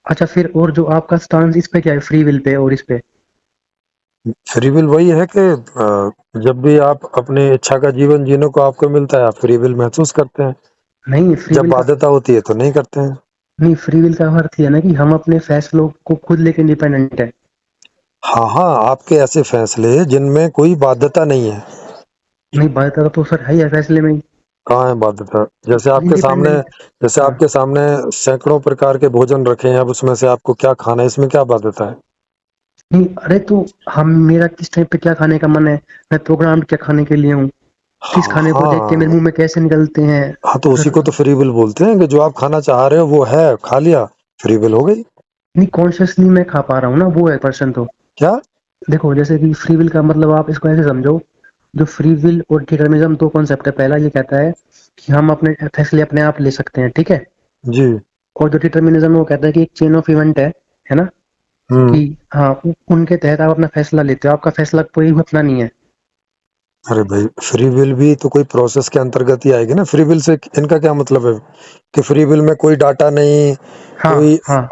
अच्छा, फिर और जो आपका स्टांस इस पे क्या है, फ्री विल पे और इस पे? फ्री विल वही है कि जब भी आप अपनी इच्छा का जीवन जीने को आपको मिलता है, आप फ्री विल महसूस करते हैं। नहीं, फ्री जब विल का बाध्यता होती है तो नहीं करते हैं। नहीं, फ्री विल का अर्थ ये है ना कि हम अपने फैसलों को खुद लेके इंडिपेंडेंट है। हाँ हाँ, आपके ऐसे फैसले जिनमें कोई बाध्यता नहीं है। नहीं, बाध्यता तो सर है ही है फैसले में ही। कहाँ है बाध्यता? जैसे आपके सामने, इंडिपेंडेंट। जैसे हाँ। आपके सामने सैकड़ों प्रकार के भोजन रखे हैं, अब उसमें से आपको क्या खाना है, इसमें क्या बाध्यता है? नहीं, अरे तो हम, मेरा किस टाइम पे क्या खाने का मन है, मैं प्रोग्राम क्या खाने के लिए हूँ, किस हाँ खाने को देख के मेरे हाँ मुंह में कैसे निकलते हैं। हाँ, तो उसी फिर को तो फ्री विल बोलते हैं कि जो आप खाना चाह रहे हो वो है, खा लिया, फ्री विल हो गई। नहीं, कॉन्शियसली मैं खा पा रहा हूँ ना, वो है पर्सन तो। क्या? देखो, जैसे कि फ्री विल का मतलब आप इसको ऐसे समझो, जो फ्री विल और डिटर्मिनिज्म दो कॉन्सेप्ट है। पहला ये कहता है कि हम अपने फैसले अपने आप ले सकते हैं, ठीक है। जी। और जो डिटर्मिनिज्म वो कहता है कि एक चेन ऑफ इवेंट है ना, कि हम्म। हाँ, उनके तहत आप अपना फैसला लेते हो, आपका फैसला कोई अपना नहीं है। अरे भाई, फ्री विल भी तो कोई प्रोसेस के अंतर्गत ही आएगी ना। फ्री विल से इनका क्या मतलब है कि फ्री विल में कोई डाटा नहीं, हाँ कोई हाँ।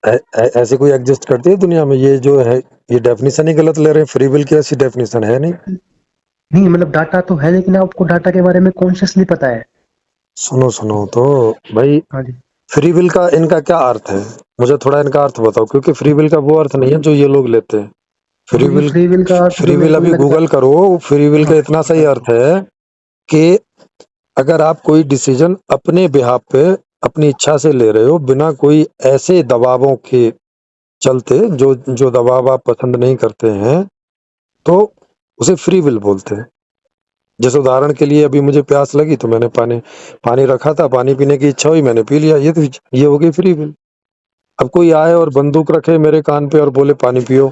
ऐसे कोई एग्जिस्ट करती है दुनिया में? ये जो है, ये डेफिनेशन ही गलत ले रहे हैं। फ्री विल की ऐसी डेफिनेशन है नहीं। नहीं, मतलब डाटा तो है, लेकिन आपको डाटा के बारे में कॉन्शियसली पता है। सुनो सुनो तो भाई, हाँ जी। फ्री विल का इनका क्या अर्थ है? मुझे थोड़ा इनका अर्थ बताओ, क्योंकि फ्री विल का वो अर्थ नहीं है जो ये लोग लेते हैं। फ्री देखो, ये विल, फ्री विल का अर्थ जो फ्री मेरे विल को ये अभी लगता गूगल है। करो। फ्री विल हाँ, का इतना सही बताता हूँ। अर्थ है कि अगर आप कोई डिसीजन अपने बिहाफ पे अपनी इच्छा से ले रहे हो, बिना कोई ऐसे दबावों के चलते, जो जो दबाव आप पसंद नहीं करते हैं, तो उसे फ्री विल बोलते हैं। जैसे उदाहरण के लिए, अभी मुझे प्यास लगी तो मैंने पानी पानी रखा था, पानी पीने की इच्छा हुई, मैंने पी लिया। ये हो गई फ्री विल। अब कोई आए और बंदूक रखे मेरे कान पे और बोले पानी पियो,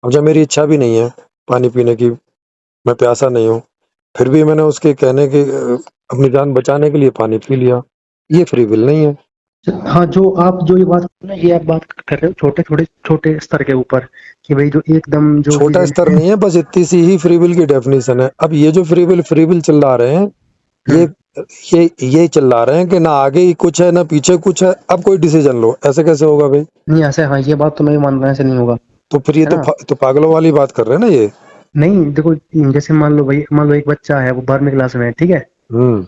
अब जब मेरी इच्छा भी नहीं है पानी पीने की, मैं प्यासा नहीं हूँ, फिर भी मैंने उसके कहने के अपनी जान बचाने के लिए पानी पी लिया, ये फ्री विल नहीं है। हाँ, जो आप जो ये बात कर रहे हो ना, ये आप बात कर रहे हो छोटे छोटे छोटे स्तर के ऊपर, कि भाई जो एकदम जो छोटा स्तर चीजें। नहीं है, बस इतनी सी ही फ्री विल की डेफिनेशन है। अब ये जो फ्री विल चिल्ला रहे हैं, ये हम्म। ये चिल्ला रहे हैं कि ना आगे ही कुछ है ना पीछे कुछ है, अब कोई डिसीजन लो। ऐसे कैसे होगा भाई? नहीं, ऐसे, हाँ, ये बात तो मैं भी मान रहा हूँ, ऐसे नहीं होगा। तो फिर ये है ना। तो पागलों वाली बात कर रहे हैं ना ये। नहीं, देखो, जैसे मान लो भाई, मान लो एक बच्चा है, वो 12वीं क्लास में है, ठीक है। हम्म।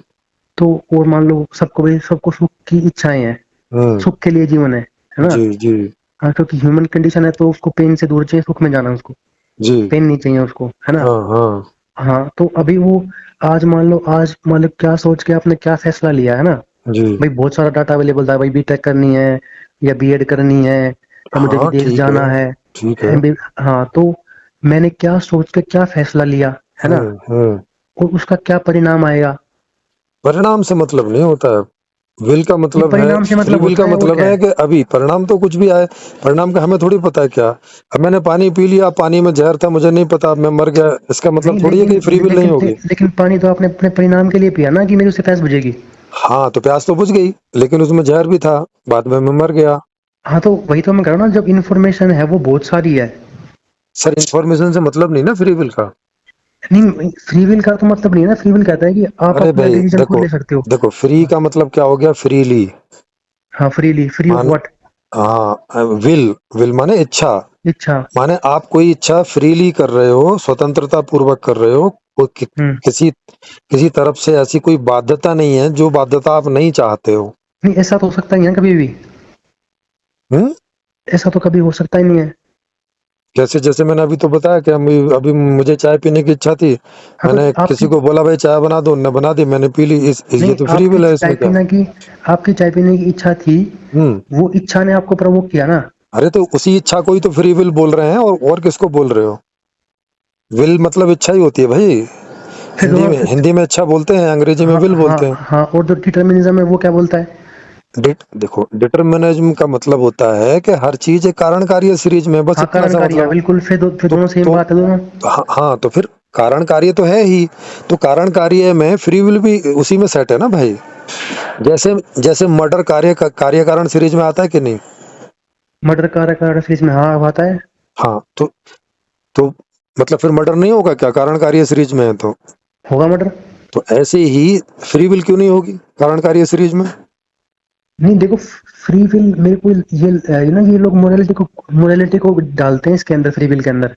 तो और मान लो सबको भाई, सबको सुख की इच्छाएं हैं, हम्म। सुख के लिए जीवन है ना। जी जी। हाँ, क्योंकि ह्यूमन कंडीशन है, तो उसको पेन से दूर चाहिए, सुख में जाना है उसको। जी। पेन नहीं चाहिए उसको, है ना। हाँ हाँ। हाँ, तो अभी वो, आज मान लो क्या सोच के आपने क्या फैसला लिया, है ना। जी। भाई बहुत सारा डाटा अवेलेबल था, भाई बीटेक करनी है या बीएड करनी है, या मुझे हाँ विदेश ठीक है। जाना है। ठीक है। हाँ, तो मैंने क्या सोच के क्या फैसला लिया, है ना। हम्म। और उसका क्या परिणाम आएगा। परिणाम से मतलब नहीं होता है। विल का ये मतलब है, परिणाम से फ्री मतलब विल होता का है, और मतलब क्या है है। कि अभी परिणाम तो कुछ भी आए, परिणाम का हमें थोड़ी पता है क्या। अब मैंने पानी पी लिया, पानी में जहर था, मुझे नहीं पता, अब मैं मर गया, इसका मतलब नहीं, थोड़ी है कि फ्री विल नहीं होगी। लेकिन पानी तो आपने अपने परिणाम के लिए पिया ना, कि मेरी उससे प्यास बुझेगी। हाँ, तो प्यास तो बुझ गई, लेकिन उसमें जहर भी था, बाद में मैं मर गया। हाँ, तो वही तो मैं कह रहा हूँ ना, जब इन्फॉर्मेशन है वो बहुत सारी है। सर, इन्फॉर्मेशन से मतलब नहीं ना फ्री विल का। नहीं, फ्री विल का तो मतलब नहीं है ना, फ्री विल कहता है कि आप अरे अपना भाई डिसीजन खुद देखो, ले सकते हो। देखो फ्री हाँ। का मतलब क्या हो गया? फ्रीली। हाँ, फ्रीली, फ्री ऑफ मान, व्हाट। हाँ, विल, विल माने इच्छा। इच्छा। माने आप कोई इच्छा फ्रीली कर रहे हो, स्वतंत्रता पूर्वक कर रहे हो, कोई हम्म। किसी किसी तरफ से ऐसी कोई बाध्यता नहीं है जो बाध्यता आप नहीं चाहते हो। नहीं, ऐसा तो हो सकता ही है कभी भी। हम्म। ऐसा तो कभी हो सकता ही नहीं है। जैसे जैसे मैंने अभी तो बताया कि अभी मुझे चाय पीने की इच्छा थी, हाँ, तो मैंने किसी आपकी, को बोला भाई चाय बना दो, उन्होंने बना दी, मैंने पी ली, ये नहीं, तो फ्री विल है, इसमें क्या? आपकी चाय पीने की इच्छा थी, हम्म। वो इच्छा ने आपको प्रवोक किया ना। अरे तो उसी इच्छा को ही तो फ्री विल बोल रहे हैं, और किसको बोल रहे हो? विल मतलब इच्छा ही होती है भाई। फिर हिंदी में इच्छा बोलते हैं, अंग्रेजी में हाँ विल हाँ बोलते हैं। हाँ, और जो डिटर्मिनिज्म है वो क्या बोलता है। देखो, डिटरमिनिज्म का मतलब होता है कि हर चीज एक कारण कार्य सीरीज में, बस हाँ, इतना कारण सा कार्य, मतलब है। बिल्कुल, फिर तो दोनों सेम तो बात है, दोनों। हाँ हाँ, तो फिर कारण कार्य तो है ही, तो कारण कार्य में फ्री विल भी उसी में सेट है ना भाई। जैसे जैसे मर्डर कार्य कारण सीरीज में आता है कि नहीं? मर्डर कारण सीरीज में, हाँ, आता है। हाँ, तो मतलब फिर मर्डर नहीं होगा क्या, कारण कार्य सीरीज में है तो? होगा मर्डर। तो ऐसे ही फ्री विल क्यों नहीं होगी कारण कार्य सीरीज में? नहीं देखो, फ्री विल मेरे को ये ना, ये लोग मोरालिटी को डालते हैं इसके अंदर, फ्री विल के अंदर।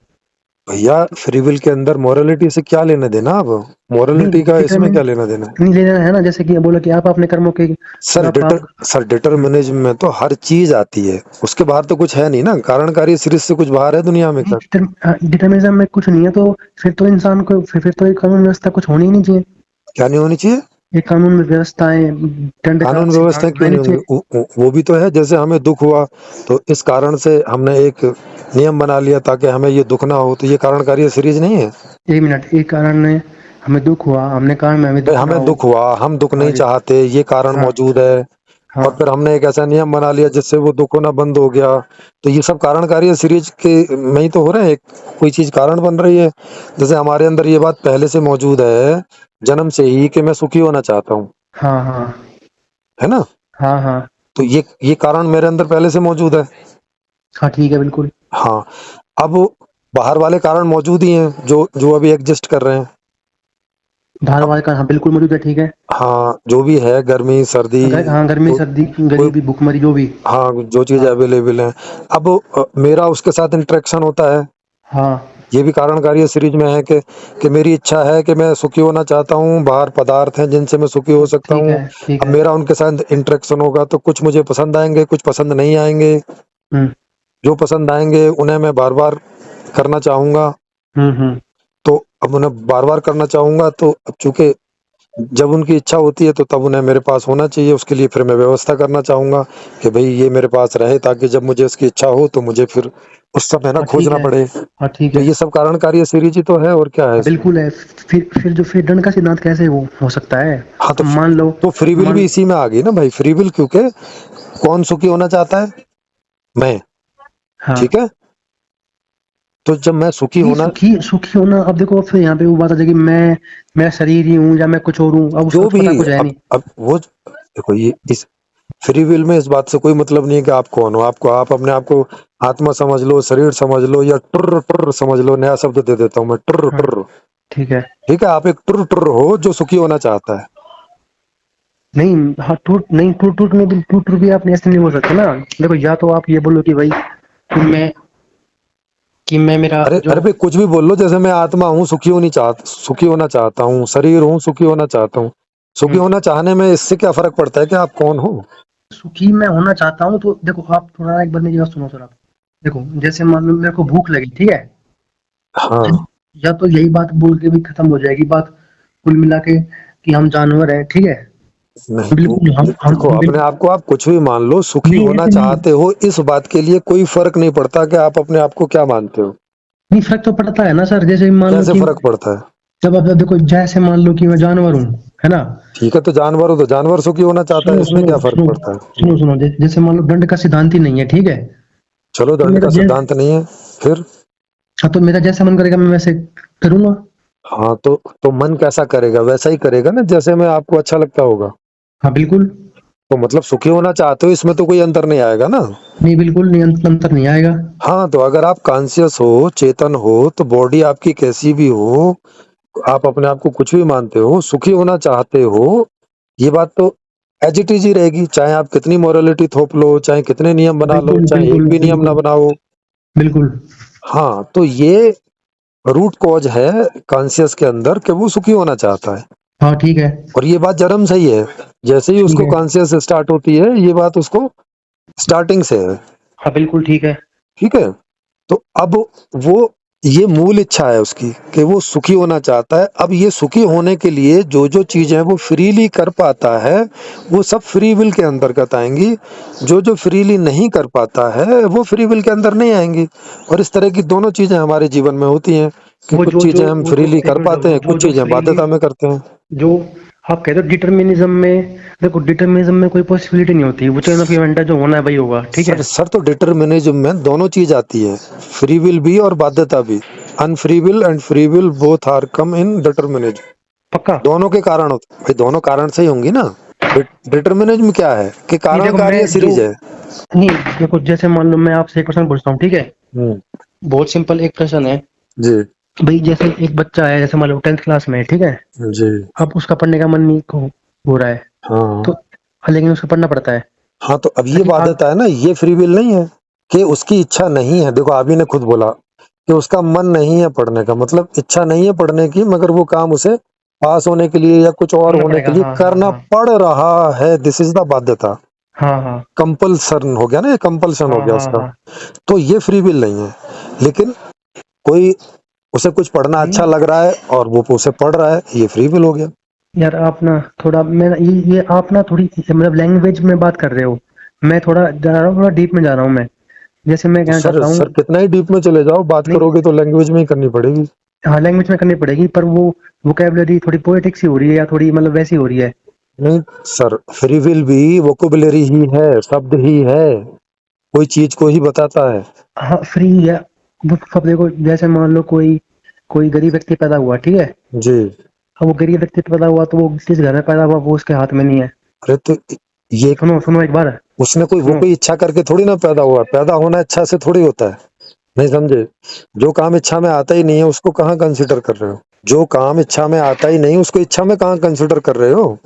भैया फ्री विल के अंदर मोरालिटी से क्या लेना देना? अब नहीं मोरालिटी का इसमें क्या डिटरमिन लेना देना है? नहीं लेना है ना, जैसे कि बोला कि आप अपने कर्मों के आप सर डिटरमिनिज्म में तो हर चीज आती है, उसके बाहर तो कुछ है नहीं ना, कारण कार्य सीरीज से कुछ बाहर है दुनिया में? क्या डिटर्मिनिज्म में कुछ नहीं है, तो फिर तो इंसान को फिर तो एक कानून व्यवस्था कुछ होनी ही नहीं चाहिए। क्या नहीं होनी चाहिए? ये कानून व्यवस्थाएं, दंड का कानून सिद्धांत व्यवस्था होना क्यों ही नहीं नहीं होंगे? चाहिए। वो भी तो है, जैसे हमें दुख हुआ तो इस कारण से हमने एक नियम बना लिया ताकि हमें ये दुख ना हो, तो ये कारण कार्य सीरीज नहीं है? एक मिनट, एक कारण ने हमें दुख हुआ, हमने कहा मैं हमें भाई दुख ना हमें हो। दुख हुआ, हम दुख हाँ नहीं जी। चाहते, ये कारण हाँ मौजूद है, हाँ और फिर हमने एक ऐसा नियम बना लिया जिससे वो दुख होना बंद हो गया। तो ये सब कारण कार्य सीरीज के में ही तो हो रहे हैं, एक कोई चीज कारण बन रही है। जैसे हमारे अंदर ये बात पहले से मौजूद है, जन्म से ही, कि मैं सुखी होना चाहता हूँ, हाँ हाँ है ना? हाँ हाँ तो ये कारण मेरे अंदर पहले से मौजूद है। हाँ ठीक है बिल्कुल। हाँ, अब बाहर वाले कारण मौजूद ही हैं जो जो अभी एग्जिस्ट कर रहे हैं। बाहर अब वाले का हाँ बिल्कुल मौजूद है, ठीक है। हाँ, जो भी है, गर्मी सर्दी, हाँ गर्मी को, सर्दी कोई, गरीबी भूखमरी जो भी। हाँ, जो चीज हाँ अवेलेबल है। अब मेरा उसके साथ इंटरेक्शन होता है, हाँ ये भी कारण कार्य सीरीज में है कि मेरी इच्छा है कि मैं सुखी होना चाहता हूँ, बाहर पदार्थ हैं जिनसे मैं सुखी हो सकता ठीक हूँ। है ठीक अब है। मेरा उनके साथ इंटरेक्शन होगा तो कुछ मुझे पसंद आएंगे, कुछ पसंद नहीं आएंगे। हम्म जो पसंद आएंगे उन्हें मैं बार बार करना चाहूंगा। हम्म। तो अब उन्हें बार बार करना चाहूंगा, तो अब चूंकि जब उनकी इच्छा होती है तो तब उन्हें मेरे पास होना चाहिए, उसके लिए फिर मैं व्यवस्था करना चाहूंगा कि भाई ये मेरे पास रहे, ताकि जब मुझे इसकी इच्छा हो तो मुझे फिर उस समय ना हाँ ठीक खोजना है। पड़े। हाँ ठीक तो है। ये सब कारण कार्य सीरीज ही तो है, और क्या है हाँ इसमें? बिल्कुल है। फिर दंड का सिद्धांत कैसे वो हो सकता है? हाँ, अब मान लो, तो फ्री विल भी मान इसी में आ गई ना भाई, फ्री विल, क्योंकि कौन सुखी होना चाहता है? मैं। हाँ ठीक है, तो जब मैं सुखी नहीं, होना, सुखी सुखी होना, अब देखो फिर यहाँ पे वो बात आ जाएगी, मैं शरीर ही हूँ या मैं कुछ और हूँ, अब उसका जो तो पता भी, कुछ है नहीं। अब वो देखो, ये इस फ्री विल में इस बात से कोई मतलब नहीं है कि आप कौन हो। आपको, आप अपने आप को आत्मा समझ लो, शरीर समझ लो, या टुर्र टुर्र समझ लो, नया शब्द दे देता हूँ मैं, टुर्र हाँ टुर्र। ठीक है। ठीक है, आप एक टुर्र टुर्र हो जो सुखी होना चाहता है। नहीं हाँ, टूट भी आपने ऐसे नहीं बोल सकते ना। देखो, या तो आप ये बोलो कि भाई कि मैं मेरा अरे जो। अरे भाई, कुछ भी बोल लो, जैसे मैं आत्मा हूँ, सुखी होना चाहता हूँ, शरीर हूँ, सुखी होना चाहता हूँ। सुखी हम्म, होना चाहने में इससे क्या फर्क पड़ता है कि आप कौन हो? सुखी मैं होना चाहता हूँ, तो देखो आप थोड़ा एक बार मेरी बात सुनो सर आप। देखो जैसे मान लो मेरे को भूख लगी, ठीक है। हाँ, या तो यही बात बोल के भी खत्म हो जाएगी बात, कुल मिला के, कि हम जानवर हैं, ठीक है। नहीं, बिल्कुल देखो, हम अपने आप को आप कुछ भी मान लो, सुखी नहीं होना ऐसे नहीं। चाहते हो, इस बात के लिए कोई फर्क नहीं पड़ता कि आप अपने आप को क्या मानते हो। नहीं फर्क तो पड़ता है ना सर, जैसे मान लो कैसे कि फर्क पड़ता है? जब आप देखो, जैसे मान लो कि मैं जानवर हूँ, है ना। ठीक है, तो जानवर हो तो जानवर सुखी होना चाहता है, सुनो इसमें सुनो क्या फर्क सुनो पड़ता है? सुनो जैसे मान लो दंड का सिद्धांत ही नहीं है, ठीक है। चलो, तो दंड मेरा का सिद्धांत नहीं है, फिर? हाँ, तो मेरा जैसा मन करेगा मैं वैसे करूंगा। हाँ, तो मन कैसा करेगा वैसा ही करेगा ना, जैसे में आपको अच्छा लगता होगा। हाँ बिल्कुल। तो मतलब सुखी होना चाहते हो, इसमें तो कोई अंतर नहीं आएगा ना। नहीं बिल्कुल नहीं, अंतर नहीं आएगा। हाँ, तो अगर आप कॉन्शियस हो, चेतन हो, तो बॉडी आपकी कैसी भी हो, आप अपने आप को कुछ भी मानते हो, सुखी होना चाहते हो, ये बात तो एज इट इज ही रहेगी, चाहे आप कितनी मोरालिटी थोप लो, चाहे कितने नियम बना लो, बिल्कुल चाहे एक बिल्कुल भी नियम ना बिल्कुल बनाओ। बिल्कुल। हाँ, तो ये रूट कॉज है कॉन्शियस के अंदर कि वो सुखी होना चाहता है। हाँ ठीक है। और ये बात जन्म से ही है, जैसे ही ठीक उसको है। कॉन्शियस स्टार्ट होती है, ये बात उसको स्टार्टिंग से है। हाँ बिल्कुल ठीक है। ठीक है, तो अब वो, ये मूल इच्छा है उसकी कि वो सुखी होना चाहता है। अब ये सुखी होने के लिए जो जो चीजें वो फ्रीली कर पाता है, वो सब फ्री विल के अंतर्गत आएंगी। जो जो फ्रीली नहीं कर पाता है, वो फ्री विल के अंदर नहीं आएंगी। और इस तरह की दोनों चीजें हमारे जीवन में होती हैं कि कुछ चीजें हम वो जो फ्रीली एक कर मिनट, पाते वो हैं, कुछ जो चीजें फ्रीली, बाध्यता में करते हैं। जो आप कहते हो डिटर्मिनिज्म में, देखो डिटर्मिनिज्म में कोई पॉसिबिलिटी नहीं होती, वो चेन ऑफ इवेंट है, जो होना है वही होगा, ठीक है। सर तो डिटर्मिनिज्म में दोनों चीज आती है, फ्री विल भी और बाध्यता भी। Unfree will and free will both are come in determinism. पक्का। दोनों के कारण होते भाई, दोनों कारण से ही होंगी ना। डिटर्मिनिज्म क्या है कि नहीं कारण देखो मैं कार्य जो, सीरीज है। नहीं देखो जैसे मान लो मैं आपसे एक प्रश्न पूछता हूँ, ठीक है। हम्म, बहुत सिंपल एक प्रश्न है। जी भाई जैसे एक बच्चा है, जैसे मान लो 10th क्लास में है, ठीक है। जी, अब उसका पढ़ने का मन नहीं हो रहा है, हाँ तो लेकिन उसको पढ़ना पड़ता है। हाँ, तो अब ये ताकि आप बाध्यता है ना, ये फ्री विल नहीं है कि उसकी इच्छा नहीं है। देखो, आप ही ने खुद बोला कि उसका मन नहीं है पढ़ने का, मतलब इच्छा नहीं है पढ़ने की, मगर वो काम उसे पास होने के लिए या कुछ और करना होने के पड़ेगा। लिए हाँ, हाँ, करना हाँ। पड़ रहा है। दिस इज द बाध्यता। हाँ, हाँ। कंपल्सन हो गया ना, ये कंपल्सन हो हाँ, गया हाँ, उसका। हाँ। तो ये फ्री विल नहीं है। लेकिन कोई, उसे कुछ पढ़ना अच्छा नहीं लग रहा है और वो उसे पढ़ रहा है, ये फ्री विल हो गया। यार, आप ना थोड़ा मैं ये आप ना थोड़ी मतलब लैंग्वेज में बात कर रहे हो। मैं थोड़ा जा रहा हूँ, थोड़ा डीप में जा रहा हूँ मैं। जैसे मैं तो कहना सर चाहता हूँ। सर कितना ही डीप में चले जाओ, बात नहीं, करोगे तो लैंग्वेज में ही करनी पड़ेगी। हाँ, लैंग्वेज में करनी पड़ेगी, पर वो वोकैबुलरी थोड़ी पोएटिक सी हो रही है या थोड़ी मतलब वैसी हो रही है। नहीं सर, फ्री विल भी वोकेबुलरी ही है, शब्द ही है, कोई चीज को ही बताता है। हाँ, फ्री है। वो सब देखो, जैसे मान लो कोई कोई गरीब व्यक्ति पैदा हुआ, ठीक है। जी। अब वो गरीब व्यक्ति पैदा हुआ तो वो किस घर में पैदा हुआ वो उसके हाथ में नहीं है। अरे तो ये, सुनो सुनो एक बार। उसने कोई, वो सुनो। कोई इच्छा करके थोड़ी ना पैदा हुआ, पैदा होना इच्छा से थोड़ी होता है। नहीं समझे? जो काम इच्छा में आता ही नहीं है उसको कहाँ कंसिडर कर रहे हो? जो काम इच्छा में आता ही नहीं उसको इच्छा में कहाँ कंसिडर कर रहे हो?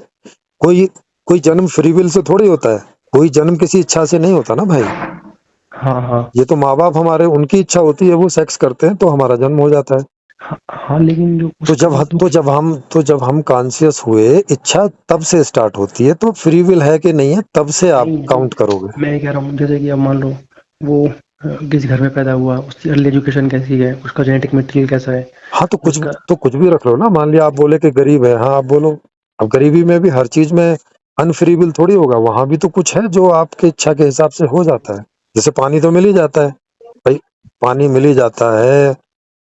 कोई कोई जन्म फ्री विल से थोड़ी होता है, कोई जन्म किसी इच्छा से नहीं होता ना भाई। हाँ, हाँ। ये तो माँ बाप हमारे, उनकी इच्छा होती है, वो सेक्स करते हैं तो हमारा जन्म हो जाता है। हाँ, हाँ, लेकिन जो तो उसका जो तो जब हम कॉन्शियस हुए, इच्छा तब से स्टार्ट होती है, तो फ्री विल है कि नहीं है तब से आप नहीं, जो काउंट करोगे। मैं ये कह रहा हूँ, जैसे कि अब मान लो वो किस घर में पैदा हुआ, उसकी अर्ली एजुकेशन कैसी है, उसका जेनेटिक मटेरियल कैसा है। हाँ, उसका तो कुछ भी रख लो ना। मान लिया आप बोले कि गरीब है, हाँ आप बोलो। अब गरीबी में भी हर चीज में अनफ्री विल थोड़ी होगा, वहां भी तो कुछ है जो आपके इच्छा के हिसाब से हो जाता है। जैसे पानी तो मिल ही जाता है भाई, पानी मिल ही जाता है।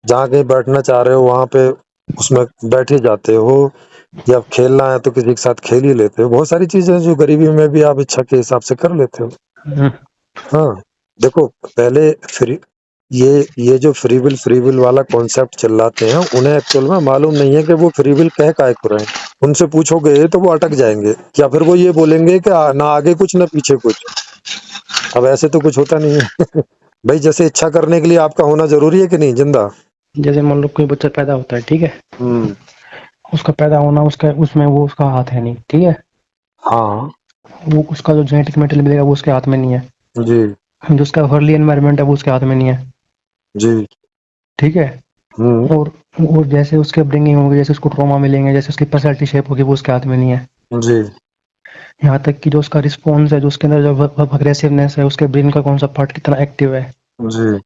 जहाँ कहीं बैठना चाह रहे हो वहां पे उसमें बैठ ही जाते हो, या खेलना है तो किसी के साथ खेल ही लेते हो। बहुत सारी चीजें हैं जो गरीबी में भी आप इच्छा के हिसाब से कर लेते हो। हम्म, हाँ, देखो पहले फ्री, ये जो फ्री विल वाला कॉन्सेप्ट चिल्लाते हैं, उन्हें एक्चुअल में मालूम नहीं है कि वो फ्री विल कह काय को रहे हैं। उनसे पूछोगे तो वो अटक जाएंगे, या फिर वो ये बोलेंगे कि ना आगे कुछ ना पीछे कुछ। अब ऐसे तो कुछ होता नहीं है। भाई, जैसे इच्छा करने के लिए आपका होना जरूरी है कि नहीं जिंदा? जैसे मान लो कोई बच्चा पैदा होता है, ठीक है। हम्म। उसका पैदा होना, उसका उसमें वो उसका हाथ है नहीं, ठीक है। हाँ वो उसका जो जेनेटिक मटेरियल मिलेगा वो उसके हाथ में नहीं है। जी। जो उसका अर्ली एनवायरनमेंट है वो उसके हाथ में नहीं है, जी। ठीक है। हम्म। और जैसे उसके अपब्रिंगिंग होगी, जैसे उसको ट्रॉमा मिलेंगे, जैसे उसकी पर्सनैलिटी शेप होगी, वो उसके हाथ में नहीं है। जी। यहाँ तक कि जो उसका रिस्पॉन्स है, जो उसके अंदर जो अग्रेसिवनेस है, उसके ब्रेन का कौन सा पार्ट कितना एक्टिव है, जी।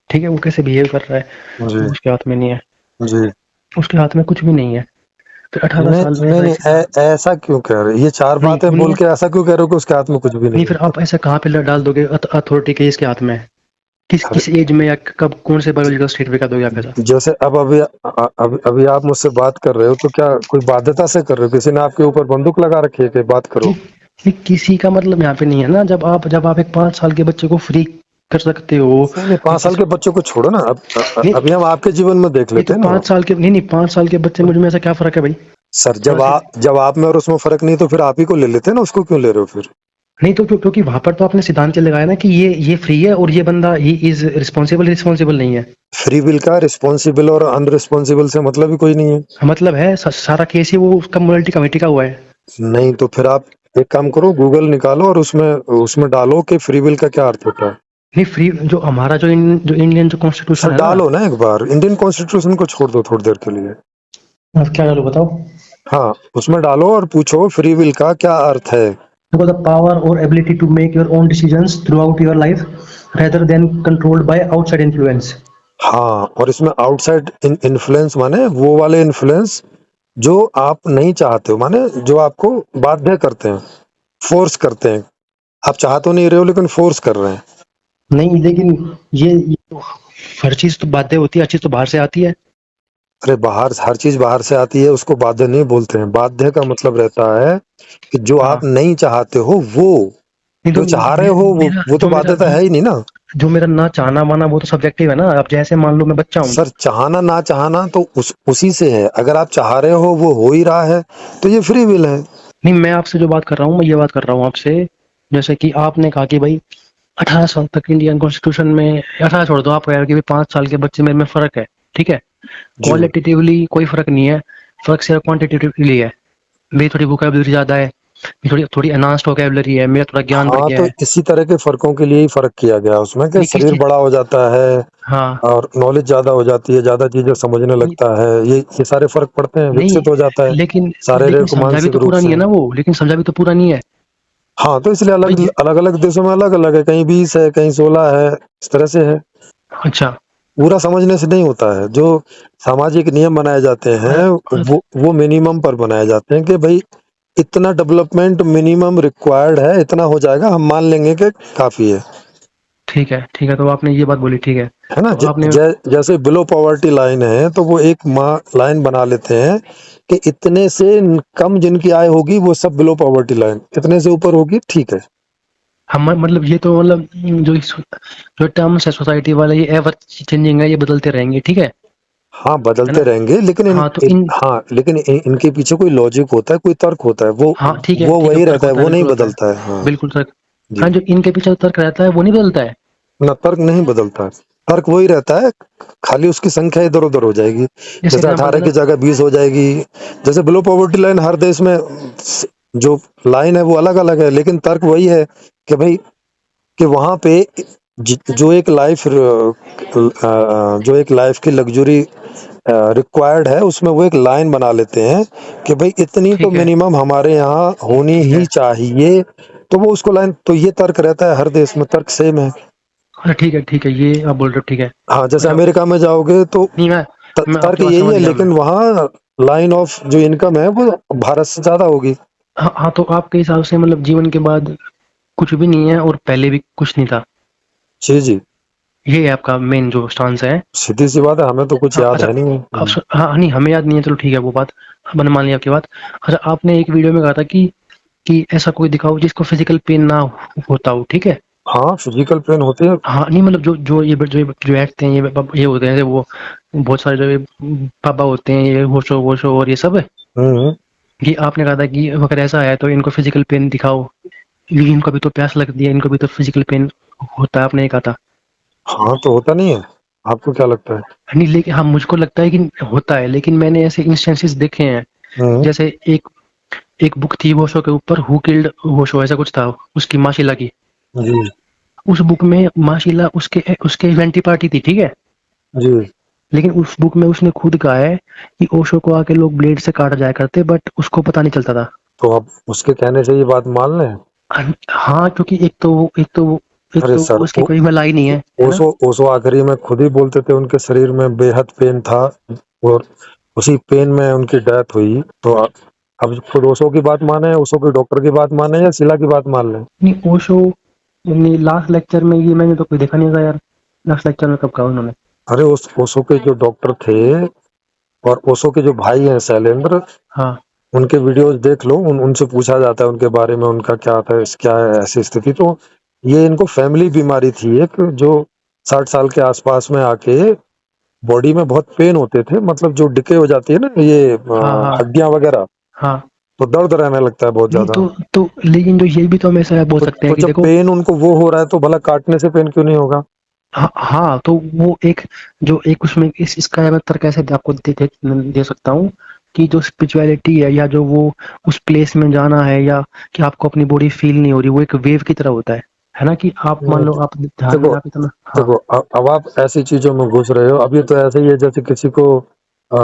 ठीक है, वो कैसे बिहेव कर रहा है, जी। वो उसके हाथ में नहीं है। जी। उसके हाथ में कुछ भी नहीं है। फिर 18 नहीं साल में नहीं नहीं, वैसे ऐसा क्यों कह रहे हो? ये चार नहीं बातें बोल सुनो। के ऐसा क्यों कह रहे हो कि उसके हाथ में कुछ भी नहीं, नहीं फिर है? आप ऐसा कहाँ पे डाल दोगे अथॉरिटी के इसके हाथ में है? किस अरे, किस एज में या कब कौन से बायोलॉजिकल स्टेट पे कर दोगे आप ऐसा? जैसे अब अभी आप मुझसे बात कर रहे हो तो क्या कोई बाध्यता से कर रहे हो? किसी ने आपके ऊपर बंदूक लगा रखी है कि बात करो? नहीं, नहीं, किसी का मतलब यहाँ पे नहीं है ना। जब आप एक 5 साल के बच्चे को फ्री कर सकते हो नहीं नहीं, या 5 साल किस के बच्चों को छोड़ो ना। नहीं, अभी हम आपके जीवन में देख नहीं तो लेते हैं ना। 5 साल के नहीं नहीं 5 साल के बच्चे मुझ में ऐसा क्या फर्क है भाई? सर, थोड़ा सी जब आप में और उसमें फर्क नहीं तो फिर आप ही को ले लेते हैं ना, उसको क्यों ले रहे हो फिर? नहीं तो क्योंकि वहां पर तो आपने सिद्धांत ये लगाया ना कि ये फ्री है और ये बंदा ही इज रिस्पॉन्सिबल नहीं है। फ्री विल का रिस्पॉन्सिबल और अनरिस्पॉन्सिबल से मतलब ही कोई नहीं है। मतलब है सारा केस ही वो उसका मोरालिटी कमेटी का हुआ है। नहीं तो फिर आप एक काम करो, गूगल निकालो और उसमें उसमें डालो कि फ्री विल का क्या अर्थ होता है। नहीं, फ्री जो हमारा जो इंडियन जो कॉन्स्टिट्यूशन सर है ना। डालो ना एक बार, इंडियन कॉन्स्टिट्यूशन को छोड़ दो थोड़ी देर के लिए। अब क्या डालो बताओ? हाँ, उसमें डालो और पूछो फ्री विल का क्या अर्थ है। देखो, द पावर और ability to make your own decisions throughout your life rather than controlled by outside influence. हाँ, और इसमें आउटसाइड इन्फ्लुएंस माने वो वाले इन्फ्लुएंस जो आप नहीं चाहते हो, माने जो आपको बाध्य करते हैं, फोर्स करते हैं। आप चाह तो नहीं रहे हो लेकिन फोर्स कर रहे हैं। नहीं, लेकिन ये तो हर चीज तो बातें होती है, हर चीज तो बाहर से आती है। अरे बाहर, हर चीज बाहर से आती है, उसको बाध्य नहीं बोलते हैं। बाध्य का मतलब रहता है कि जो हाँ। आप नहीं चाहते हो वो, नहीं तो जो चाह रहे हो मेरा वो तो जो मेरा बाध्यता जो है ही नहीं ना। जो मेरा ना चाहना माना वो तो सब्जेक्टिव है ना। अब जैसे मान लो मैं बच्चा हूँ। सर, चाहना ना चाहना तो उसी से है। अगर आप चाह रहे हो वो हो ही रहा है तो ये फ्री विल है। नहीं, मैं आपसे जो बात कर रहा हूँ, मैं ये बात कर रहा हूँ आपसे। जैसे कि आपने कहा कि भाई 18 साल तक इंडियन कॉन्स्टिट्यूशन में, 18 छोड़ दो, आप कह रहे हो कि 5 साल के बच्चे मेरे में फर्क है, ठीक है। जी। क्वालिटेटिवली कोई फर्क नहीं है, फर्क सिर्फ क्वांटिटेटिवली है। मेरी थोड़ी वोकैबुलरी ज्यादा है, थोड़ी थोड़ी एनहांस्ड वोकैबुलरी है, मेरा थोड़ा ज्ञान बढ़ हाँ, गया तो है। इसी तरह के फ़र्कों के लिए ही फ़र्क किया गया है उसमें कि नहीं किस शरीर चीज। बड़ा हो जाता है हाँ। और नॉलेज ज़्यादा हो जाती है, ज़्यादा चीज़ें समझने नहीं लगता है, ये सारे फ़र्क पड़ते हैं, नहीं, विकसित हो जाता है, लेकिन लेकिन शारीरिक, समझा भी मानसिक तो रूप पूरा नहीं से। है ना वो, लेकिन समझा भी तो पूरा नहीं है हाँ, तो इसलिए भाई। अलग-अलग देशों में अलग-अलग है, कहीं 20 है, कहीं 16 है, इस तरह से है। अच्छा। पूरा समझने से नहीं होता है, जो सामाजिक नियम बनाए जाते हैं, अ- वो मिनिमम पर बनाए जाते हैं कि भई इतना डेवलपमेंट मिनिमम रिक्वायर्ड है, इतना हो जाएगा, हम मान लेंगे कि काफ़ी है। ठीक है, तो आपने ये बात बोली, ठीक है। है ना? तो आपने। जैसे बिलो पॉवर्टी लाइन है, तो वो एक लाइन बना लेते हैं कि इतने से कम जिनकी आय होगी वो सब बिलो पॉवर्टी लाइन, इतने से ऊपर होगी ठीक है। हम मतलब ये तो मतलब जो टर्म्स है सोसाइटी वाले, ये एवर चेंजिंग है, ये बदलते रहेंगे, ठीक है हाँ, है बदलते ना। रहेंगे, लेकिन हाँ तो इन। हाँ, लेकिन इनके पीछे कोई लॉजिक होता है, कोई तर्क होता है, हाँ वो ठीक है, वही तर्क रहता है, होता है, वो नहीं बिल्कुल होता है। बदलता है। हाँ बिल्कुल तर्क। जी। हाँ, जो इनके पीछे तर्क रहता है वो नहीं बदलता है। ना, तर्क नहीं बदलता है, तर्क वही रहता है, खाली उसकी संख्या इधर उधर हो जाएगी। जैसे जैसे एग्जांपल 18 देना। की जगह 20 हो जाएगी। जैसे बिलो पॉवर्टी लाइन हर देश में जो लाइन है वो अलग अलग है, लेकिन तर्क वही है कि भाई कि वहां पे जो एक लाइफ की लग्जरी रिक्वायर्ड है, उसमें वो एक लाइन बना लेते हैं कि भाई इतनी तो ठीक है। मिनिमम हमारे यहाँ होनी ठीक ही है। चाहिए। तो वो उसको लाइन, तो ये तर्क रहता है, हर देश में तर्क सेम है। अच्छा ठीक है, ये आप बोल रहे हो, ठीक है। हाँ, जैसे अच्छा। अमेरिका में जाओगे तो नहीं, मैं तर्क आपकी बात यही समझ है, गया मैं। लेकिन वहाँ लाइन ऑफ जो इनकम है वो भारत से ज्यादा होगी। हाँ हाँ, तो आपके हिसाब से मतलब जीवन के बाद कुछ भी नहीं है और पहले भी कुछ नहीं था, जी जी, ये है आपका मेन जो स्टांस है। सीधी सी बात है, हमें तो कुछ हाँ याद अच्छा। है नहीं। हाँ नहीं, हमें याद नहीं है, चलो ठीक है वो बात। मैंने मान लिया आपकी बात। अच्छा, आपने एक वीडियो में कहा था कि ऐसा कोई दिखाओ जिसको फिजिकल पेन ना होता हो, ठीक है। हाँ, फिजिकल पेन होती है। हाँ नहीं, मतलब जो एक्ट हैं, ये होते हैं, वो बहुत सारे जो ये पापा होते हैं, ये होशो वोशो और ये सब है। हम्म। कि आपने कहा था कि अगर ऐसा है तो इनको फिजिकल पेन दिखाओ, इनको भी तो प्यास लगती है, इनको भी तो फिजिकल पेन होता है, आपने ये कहा था। हाँ, तो होता नहीं है, आपको क्या लगता है? नहीं लेकिन हाँ, मुझको लगता है कि होता है, लेकिन मैंने ऐसे इंस्टेंसेस देखे हैं। हम्म। जैसे एक एक बुक थी वोशो के ऊपर, हु किल्ड वोशो, ऐसा कुछ था, उसकी माशिला की। जी उस बुक में माशिला उसके उसके एंटी पार्टी थी, ठीक है। जी। लेकिन उस बुक में उसने खुद कहा है कि ओशो को आके लोग ब्लेड से काटा जाया करते, बट उसको पता नहीं चलता था। तो आप उसके कहने से ये बात मान लें? हाँ, क्योंकि एक अरे तो सर, उसकी कोई भलाई नहीं है ना। ओशो आखिरी में खुद ही बोलते थे उनके शरीर में बेहद पेन था, और उसी पेन में उनकी डेथ हुई। तो अब खुद ओशो की बात माने, ओशो के डॉक्टर की बात माने, या शिला की बात मान लें? नहीं ओशो ने लास्ट लेक्चर में, ये मैंने तो कोई देखा नहीं था यार, लास्ट लेक्चर में कब कहा उन्होंने। अरे उस ओशो के जो डॉक्टर थे और ओशो के जो भाई हैं शैलेंद्र, हाँ। उनके वीडियोस देख लो, उनसे पूछा जाता है उनके बारे में, उनका क्या था, क्या है ऐसी स्थिति। तो ये इनको फैमिली बीमारी थी एक, जो 60 साल के आसपास में आके बॉडी में बहुत पेन होते थे, मतलब जो डिके हो जाती है ना ये हाँ। हाँ। हड्डियां वगैरह, हाँ। तो दर्द रहने लगता है बहुत नहीं ज्यादा। तो लेकिन जो ये भी तो हम ऐसा बोल सकते हैं तो कि जब देखो। पेन उनको वो हो रहा है, तो भला काटने से पेन क्यों नहीं होगा? हाँ हाँ, तो वो एक जो एक उसमें इसका मैं तर्क कैसे आपको दे सकता हूँ कि जो स्पिरिचुअलिटी है, या जो वो उस प्लेस में जाना है, या कि आपको अपनी बॉडी फील नहीं हो रही, वो एक वेव की तरह होता है ना। कि आप मान लो आप ध्यान में देखो आप इतना। हाँ। देखो, अब आप ऐसी चीजों में घुस रहे हो। अभी तो ऐसे ही है जैसे किसी को अ,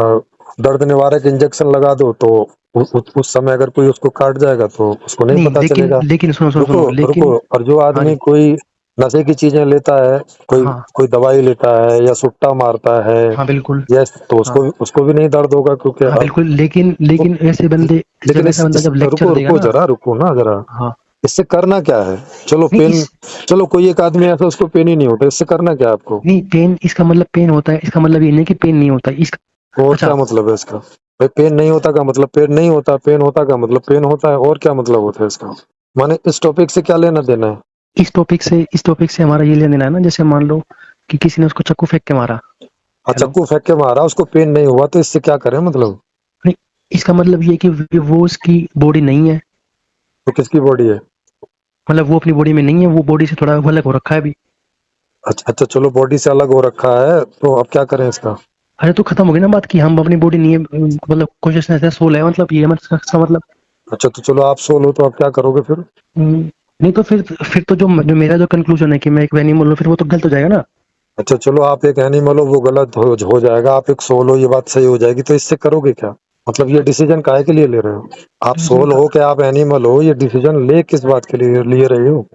दर्द निवारक इंजेक्शन लगा दो, तो उस समय अगर कोई उसको काट जाएगा तो उसको नहीं नहीं पता लेकिन चलेगा। लेकिन सुनो सुनो रुको सुनो, रुको, लेकिन। और जो हाँ आदमी जी। कोई नशे की चीजें लेता है, कोई हाँ। कोई दवाई लेता है या सुट्टा मारता है, हाँ बिल्कुल। यस, तो हाँ। उसको भी नहीं दर्द होगा, क्योंकि हाँ बिल्कुल, लेकिन लेकिन ऐसे बंदे, लेकिन जब ऐसा बंदा इस जब लेक्चर रुको देगा रुको ना। जरा, रुको ना जरा। हाँ। इससे करना क्या है? चलो नहीं पेन, इस चलो कोई एक आदमी ऐसा उसको पेन ही नहीं होता, इससे करना क्या है आपको? नहीं, पेन इसका मतलब पेन होता है, इसका मतलब ये नहीं कि पेन नहीं होता इसका। और अच्छा। क्या मतलब है इसका? भाई पेन नहीं होता का मतलब पेन नहीं होता, पेन होता का मतलब पेन होता है, और क्या मतलब होता है इसका? माने इस टॉपिक से क्या लेना देना है? इस टॉपिक से हमारा ये लेना देना है ना, जैसे मान लो कि किसी ने उसको चाकू फेंक के मारा। हाँ, हेलो। चाकू फेंक के मारा, उसको पेन नहीं हुआ, तो इससे क्या करें मतलब? नहीं, इसका मतलब ये कि वो उसकी बॉडी नहीं है, तो किसकी बॉडी है? मतलब वो अपनी बॉडी में नहीं है, वो बॉडी से थोड़ा अलग हो रखा है अभी। अच्छा अच्छा, चलो बॉडी से अलग हो रखा है, तो अब क्या करें इसका? अरे तो खत्म हो गई ना बात कि हम अपनी बॉडी नहीं है, मतलब कॉन्शियसनेस है, सोल है, मतलब ये मत इसका मतलब। अच्छा तो चलो आप सोल हो तो आप क्या करोगे फिर? नहीं तो फिर तो जो मेरा जो कंक्लूजन है कि मैं एक एनिमल हूँ, फिर वो तो गलत हो जाएगा ना। अच्छा चलो आप एक एनिमल हो वो गलत हो जाएगा, आप एक सोल हो ये बात सही हो जाएगी, तो इससे करोगे क्या? मतलब ये डिसीजन काहे के लिए ले रहे हो? आप डिसीजन सोल का हो कि आप एनिमल हो, ये डिसीजन ले किस बात के लिए लिए रहे हो?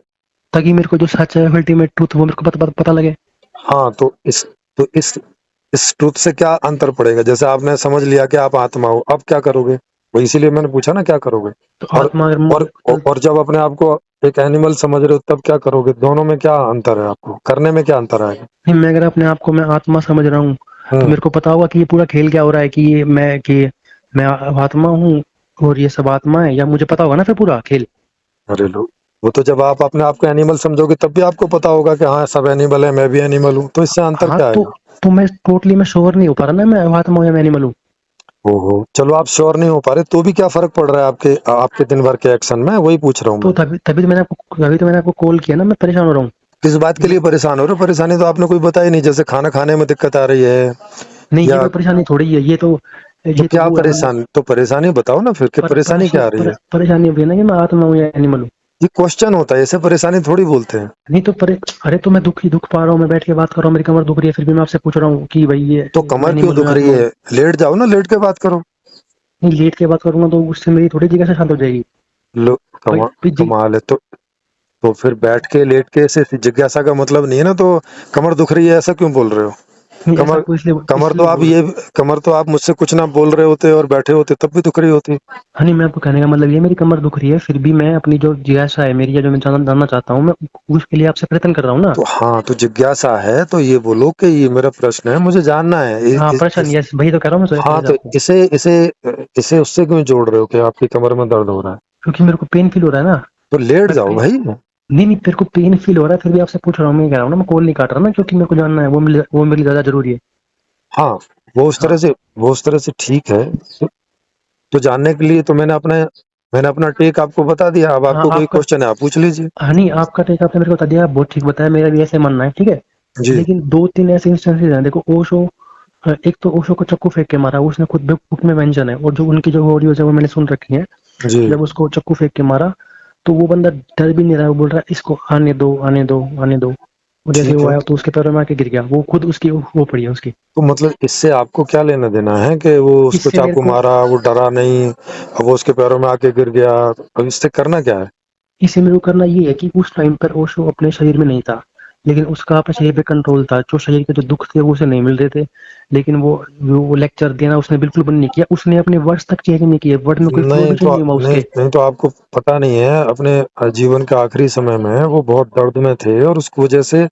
ताकि मेरे को जो सच है, अल्टीमेट ट्रूथ, वो मेरे को पता लगे। हाँ तो इस ट्रुथ से क्या अंतर पड़ेगा? जैसे आपने समझ लिया कि आप आत्मा हो, अब क्या करोगे? वो इसीलिए मैंने पूछा ना क्या करोगे। तो और आत्मा अगर और जब अपने आप को एक एनिमल समझ रहे हो तब क्या करोगे? दोनों में क्या अंतर है? आपको करने में क्या अंतर आएगा? नहीं, मैं अगर अपने आप को मैं आत्मा समझ रहा हूँ, तो हम्म। मेरे को पता होगा कि ये पूरा खेल क्या हो रहा है, कि मैं आत्मा हूँ और ये सब आत्मा है, या मुझे पता होगा ना फिर पूरा खेल। अरे लो, वो तो जब आप अपने आप को एनिमल समझोगे तब भी आपको पता होगा कि हाँ सब एनिमल है, मैं भी एनिमल हूँ, तो इससे अंतर हाँ क्या आएगा? तो मैं टोटली मैं श्योर नहीं हो पा रहा ना, मैं आत्मा हूँ या मैं एनिमल हूँ। ओहो, चलो आप श्योर नहीं हो पा रहे तो भी क्या फर्क पड़ रहा है आपके आपके दिन भर के एक्शन में? वही पूछ रहा हूँ तो मैं। तभी तो मैंने आपको कॉल किया ना, मैं परेशान हो रहा हूँ। किस बात के लिए परेशान हो रहे हो? परेशानी तो आपने कोई बताई नहीं, जैसे खाना खाने में दिक्कत आ रही है नहीं, ये या कोई परेशानी थोड़ी है, तो ये तो क्या वो है मतलब। परेशान, तो परेशानी बताओ ना फिर कि परेशानी क्या आ रही है? परेशानी हुई ना कि मैं आत्मा हूँ या एनिमल हूँ। ये क्वेश्चन होता है, ऐसे परेशानी थोड़ी बोलते हैं। नहीं तो अरे तो मैं दुख पा रहा हूँ, मैं बैठ के बात कर रहा हूँ, मेरी कमर दुख रही है, फिर भी मैं आपसे पूछ रहा हूँ कि भाई ये तो मैं कमर क्यों एनिमल हूँ दुख या रही आत्मा हूँ। है? लेट जाओ ना, लेट के बात करो। नहीं, लेट के बात करूंगा तो उससे मेरी थोड़ी जगह से शांत हो जाएगी। लो, भाई भाई जी। कमाल है। तो फिर बैठ के लेट के से जिज्ञासा का मतलब नहीं है ना, तो कमर दुख रही है ऐसा क्यों बोल रहे हो? नहीं, ऐसा कमर आपको इसलिए कमर तो इसलिए आप बोल। ये कमर तो आप मुझसे कुछ ना बोल रहे होते और बैठे होते तब भी दुख रही होती। हाँ, नहीं, मैं आपको कहने का मतलब ये, मेरी कमर दुख रही है, फिर भी मैं अपनी जो जिज्ञासा है मेरी, या जो मैं जानना चाहता हूँ, मैं उसके लिए आपसे प्रयत्न कर रहा हूँ ना। तो हाँ, तो जिज्ञासा है तो ये बोलो कि ये मेरा प्रश्न है, मुझे जानना है। हाँ, प्रश्न, यस, वही तो कह रहा हूँ मैं हाँ वैसे तो आपको। इसे इसे इसे उससे क्यों जोड़ रहे हो कि आपकी कमर में दर्द हो रहा है? क्योंकि मेरे को पेन फील हो रहा है ना। तो लेट मैं जाओ पेन भाई। नहीं नहीं, मेरे को पेन फील हो रहा है, फिर भी आपसे पूछ रहा हूँ, मैं कह रहा हूँ ना, मैं कॉल नहीं काट रहा ना, क्योंकि मेरे को जानना है, वो मेरे लिए ज्यादा जरूरी है। हाँ, वो उस तरह हाँ से वो उस तरह से ठीक है। तो जानने के लिए तो मैंने अपना टेक आपको बता दिया, अब हाँ, आपको कोई क्वेश्चन है आप पूछ लीजिए। हाँ, नहीं, आपका टेक आपने मेरे को बता दिया, बहुत ठीक बताया, मेरा भी ऐसे मानना है, ठीक है। जी लेकिन दो तीन ऐसे इंस्टेंसेस हैं, देखो ओशो। एक तो ओशो को चक्कू फेंक के मारा, उसने खुद बुक में मेंशन है, और जो उनकी जो ऑडियोज है वो मैंने सुन रखी है। जी जब उसको चक्कू फेंक के मारा, तो वो बंदा डर भी नहीं रहा है, वो बोल रहा है इसको आने दो, आने दो, आने दो। और जैसे ठीक वो है। आया तो उसके पैरों में आके गिर गया, वो खुद उसकी वो पड़ी है उसकी। तो मतलब इससे आपको क्या लेना देना है कि वो उसको इससे मेरे चाकू को मारा, वो डरा नहीं, अब वो उसके पैरों में आके गिर गया, अब इससे करना क्या है? इससे मेरे को करना ये है कि उस टाइम पर ओशो अपने शरीर में नहीं था, लेकिन उसका अपने शरीर पे कंट्रोल था, जो शरीर के जो दुख थे वो उसे नहीं मिल रहे थे। लेकिन वो लेक्चर देना उसने बिल्कुल बंद नहीं किया, उसने अपने वर्ड्स तक चेंज नहीं किए, वर्ड में कोई फ्लो नहीं भी चेंज तो नहीं हुआ नहीं उसके। नहीं तो आपको पता नहीं है, अपने जीवन के आखिरी समय में वो बहुत दर्द में थे और उसकी वजह से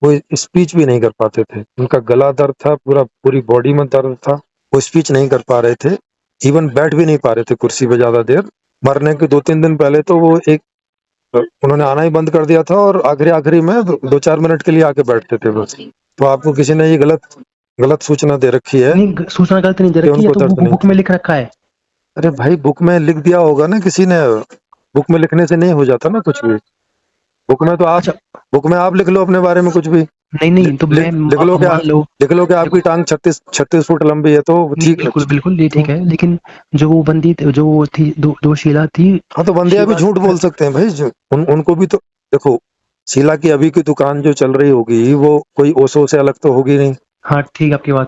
वो स्पीच भी नहीं कर पाते थे, उनका गला दर्द था, पूरी बॉडी में दर्द था, वो स्पीच नहीं कर पा रहे थे, इवन बैठ भी नहीं पा रहे थे कुर्सी पे ज्यादा देर। मरने के 2-3 दिन पहले तो वो उन्होंने आना ही बंद कर दिया था और आखिरी आखिरी में 2-4 मिनट के लिए आके बैठते थे बस। तो आपको किसी ने ये गलत गलत सूचना दे रखी है नहीं, सूचना गलत नहीं दे कि रखी है, उनको तो दर्द नहीं बुक में था। लिख रखा है। अरे भाई बुक में लिख दिया होगा ना किसी ने, बुक में लिखने से नहीं हो जाता ना कुछ भी। बुक में तो आप अच्छा। बुक में आप लिख लो अपने बारे में कुछ भी। नहीं नहीं, तो मैं लिख लो क्या, मान लो। लिख लो कि आपकी देखो, टांग 36 फुट लंबी है तो नहीं, ठीक है। बिल्कुल बिल्कुल ये तो ठीक है, लेकिन जो वो बंदी जो वो थी, दो शीला थी। हाँ तो बंदिया भी शिवा। झूठ बोल सकते हैं भाई, उनको भी तो देखो। शीला की अभी की दुकान जो चल रही होगी वो कोई ओशो से अलग तो होगी नहीं। हाँ, ठीक है आपकी बात।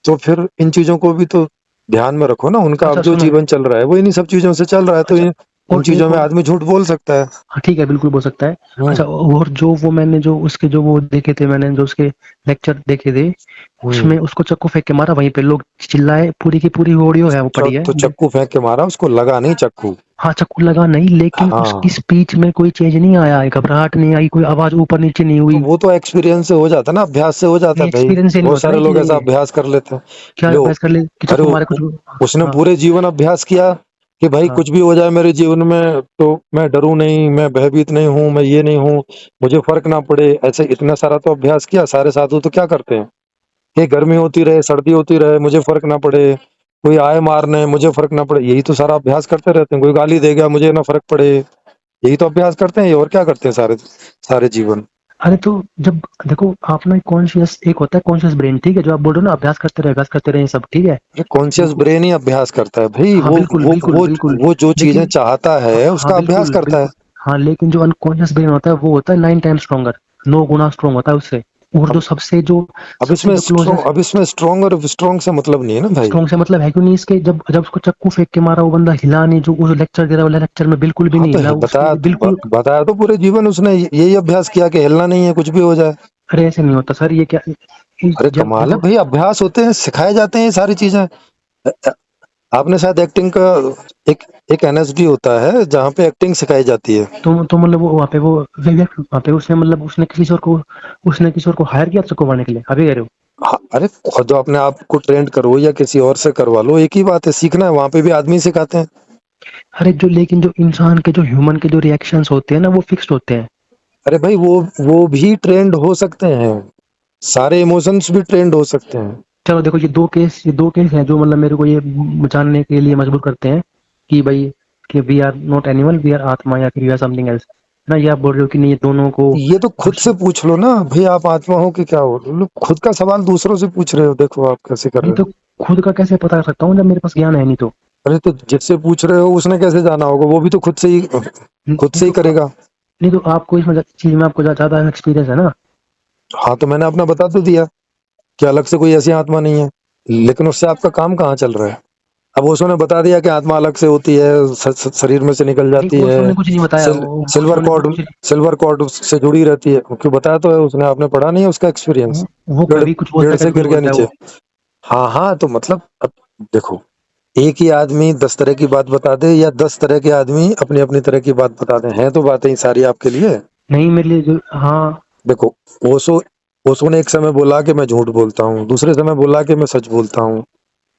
तो फिर इन चीजों को भी तो ध्यान में रखो ना, उनका अब अच्छा, जो सुनो। जीवन चल रहा है वो इन्हीं सब चीजों से चल रहा है, तो अच्छा, इन और चीजों एक में और। आदमी झूठ बोल सकता है। हाँ, ठीक है, बिल्कुल बोल सकता है। हम्म। अच्छा, और जो वो मैंने जो उसके जो वो देखे थे, मैंने जो उसके लेक्चर देखे थे, हम्म। उसमें उसको चक्कू फेंक के मारा, वहीं पे लोग चिल्लाए, पूरी की पूरी ऑडियो है, वो पड़ी है। तो चक्कू फेंक के मारा, उसको लगा नहीं चक्कू। हाँ, चक्कू लगा नहीं, लेकिन उसकी हाँ स्पीच में कोई चेंज नहीं आया है, घबराहट नहीं आई, कोई आवाज ऊपर नीचे नहीं तो हुई। वो तो एक्सपीरियंस से हो जाता है ना, अभ्यास से हो जाता नहीं, है भाई। एक्सपीरियंस से नहीं बहुत होता ना सारे ये लोग चीजें, ऐसा ये अभ्यास कर लेते हैं। क्या लो, अभ्यास कर ले कि अरे चक्कू मारे कुछ। उसने हाँ पूरे जीवन अभ्यास किया कि भाई हाँ। कुछ भी हो जाए मेरे जीवन में तो मैं डरूं नहीं, मैं भयभीत नहीं हूं, मैं ये नहीं हूं, मुझे फर्क ना पड़े, ऐसे इतना सारा तो अभ्यास किया। सारे साधु तो क्या करते हैं कि गर्मी होती रहे, सर्दी होती रहे, मुझे फर्क ना पड़े, कोई आए मारने मुझे फर्क ना पड़े, यही तो सारा अभ्यास करते रहते हैं। कोई गाली देगा मुझे ना फर्क पड़े, यही तो अभ्यास करते हैं, और क्या करते हैं सारे सारे जीवन। अरे तो जब देखो आप ना कॉन्शियस एक होता है कॉन्शियस ब्रेन, ठीक है, जो आप बोल रहे हो ना अभ्यास करते रहे सब, ठीक है। ये कॉन्शियस वो ब्रेन ही अभ्यास करता है भाई, हाँ बिल्कुल बिल्कुल बिल्कुल। वो जो चीजें लेकिन चाहता हाँ, है हाँ उसका अभ्यास बिल्कुल करता है। बिल्कुल। हाँ लेकिन जो अनकॉन्शियस ब्रेन होता है वो होता है 9 टाइम्स स्ट्रॉन्गर, 9 गुना स्ट्रॉन्ग होता है उससे। और जो अब सबसे जो क्लोजेस्ट, अब इसमें स्ट्रॉन्ग और स्ट्रॉन्ग से मतलब नहीं है ना भाई। स्ट्रॉन्ग से मतलब है क्यों नहीं इसके, जब जब उसको चक्कू फेंक के मारा वो बंदा हिला नहीं, जो उस लेक्चर दे रहा वाला लेक्चर में बिल्कुल भी हाँ नहीं तो हिला, उसके लिए बिल्कुल। बताया तो पूरे जीवन उसने यही अभ्यास किया कि हिलना नहीं है, कुछ भी हो जाए। अरे ऐसे नहीं होता सर, ये क्या, अरे जब कमाल है देखो, भाई, अभ्यास होते हैं, सिखाए जाते हैं ये सारी चीजें। आपने शायद एक्टिंग का एक एक एनएसडी होता है जहाँ पे एक्टिंग सिखाई जाती है। तो मतलब वो वहाँ पे वो वहाँ पे उसने मतलब उसने किसी और को हायर किया चक्कू मारने के लिए, अभी कह रहे हो। हाँ, अरे खुद जो अपने आप को ट्रेंड करो या किसी और से करवा लो, एक ही बात है, सीखना है, वहां पे भी आदमी सिखाते हैं। अरे जो लेकिन जो इंसान के जो ह्यूमन के जो रिएक्शंस होते हैं ना वो फिक्स्ड होते हैं। अरे भाई वो भी ट्रेंड हो सकते हैं, सारे इमोशंस भी ट्रेंड हो सकते हैं। चलो देखो ये दो केस हैं जो मतलब मेरे को ये जानने के लिए मजबूर करते हैं कि भाई, कि we are not animal, we are atma, या फिर वी आर समथिंग एल्स, ना ये आप बोल रहे हो कि नहीं ये दोनों को ये तो खुद कुछ से पूछ लो ना भाई, आप आत्मा हो कि क्या हो, लो, खुद का सवाल दूसरों से पूछ रहे हो, देखो आप कैसे कर नहीं रहे तो हो। खुद का कैसे पता कर सकता हूँ जब मेरे पास ज्ञान है नहीं तो। अरे तो जिससे पूछ रहे हो उसने कैसे जाना होगा, वो भी तो खुद नहीं से ही तो करेगा। नहीं तो आपको इसमें चीज में आपको ज्यादा एक्सपीरियंस है ना। हाँ तो मैंने अपना बता तो दिया कि अलग से कोई ऐसी आत्मा नहीं है, लेकिन उससे आपका काम कहाँ चल रहा है। अब उसने बता दिया कि आत्मा अलग से होती है, शरीर में से निकल नहीं जाती है, ओशो ने कुछ नहीं बताया, सिल्वर ओशो ने कॉर्ड कुछ, सिल्वर कॉर्ड से जुड़ी रहती है, क्योंकि बताया तो है उसने, आपने पढ़ा नहीं है उसका एक्सपीरियंस। वो पेड़ कभी कुछ बोलता पेड़ है से कभी कुछ गिर गया बोलता है नीचे। वो। हाँ हाँ, तो मतलब अब देखो, एक ही आदमी 10 तरह की बात बता दे या 10 तरह के आदमी अपनी अपनी तरह की बात बता दें, हैं तो बातें ही सारी आपके लिए। नहीं मेरे लिए जो, हाँ। देखो, ओशो ओशो ने एक समय बोला कि मैं झूठ बोलता हूँ, दूसरे समय बोला कि मैं सच बोलता हूँ,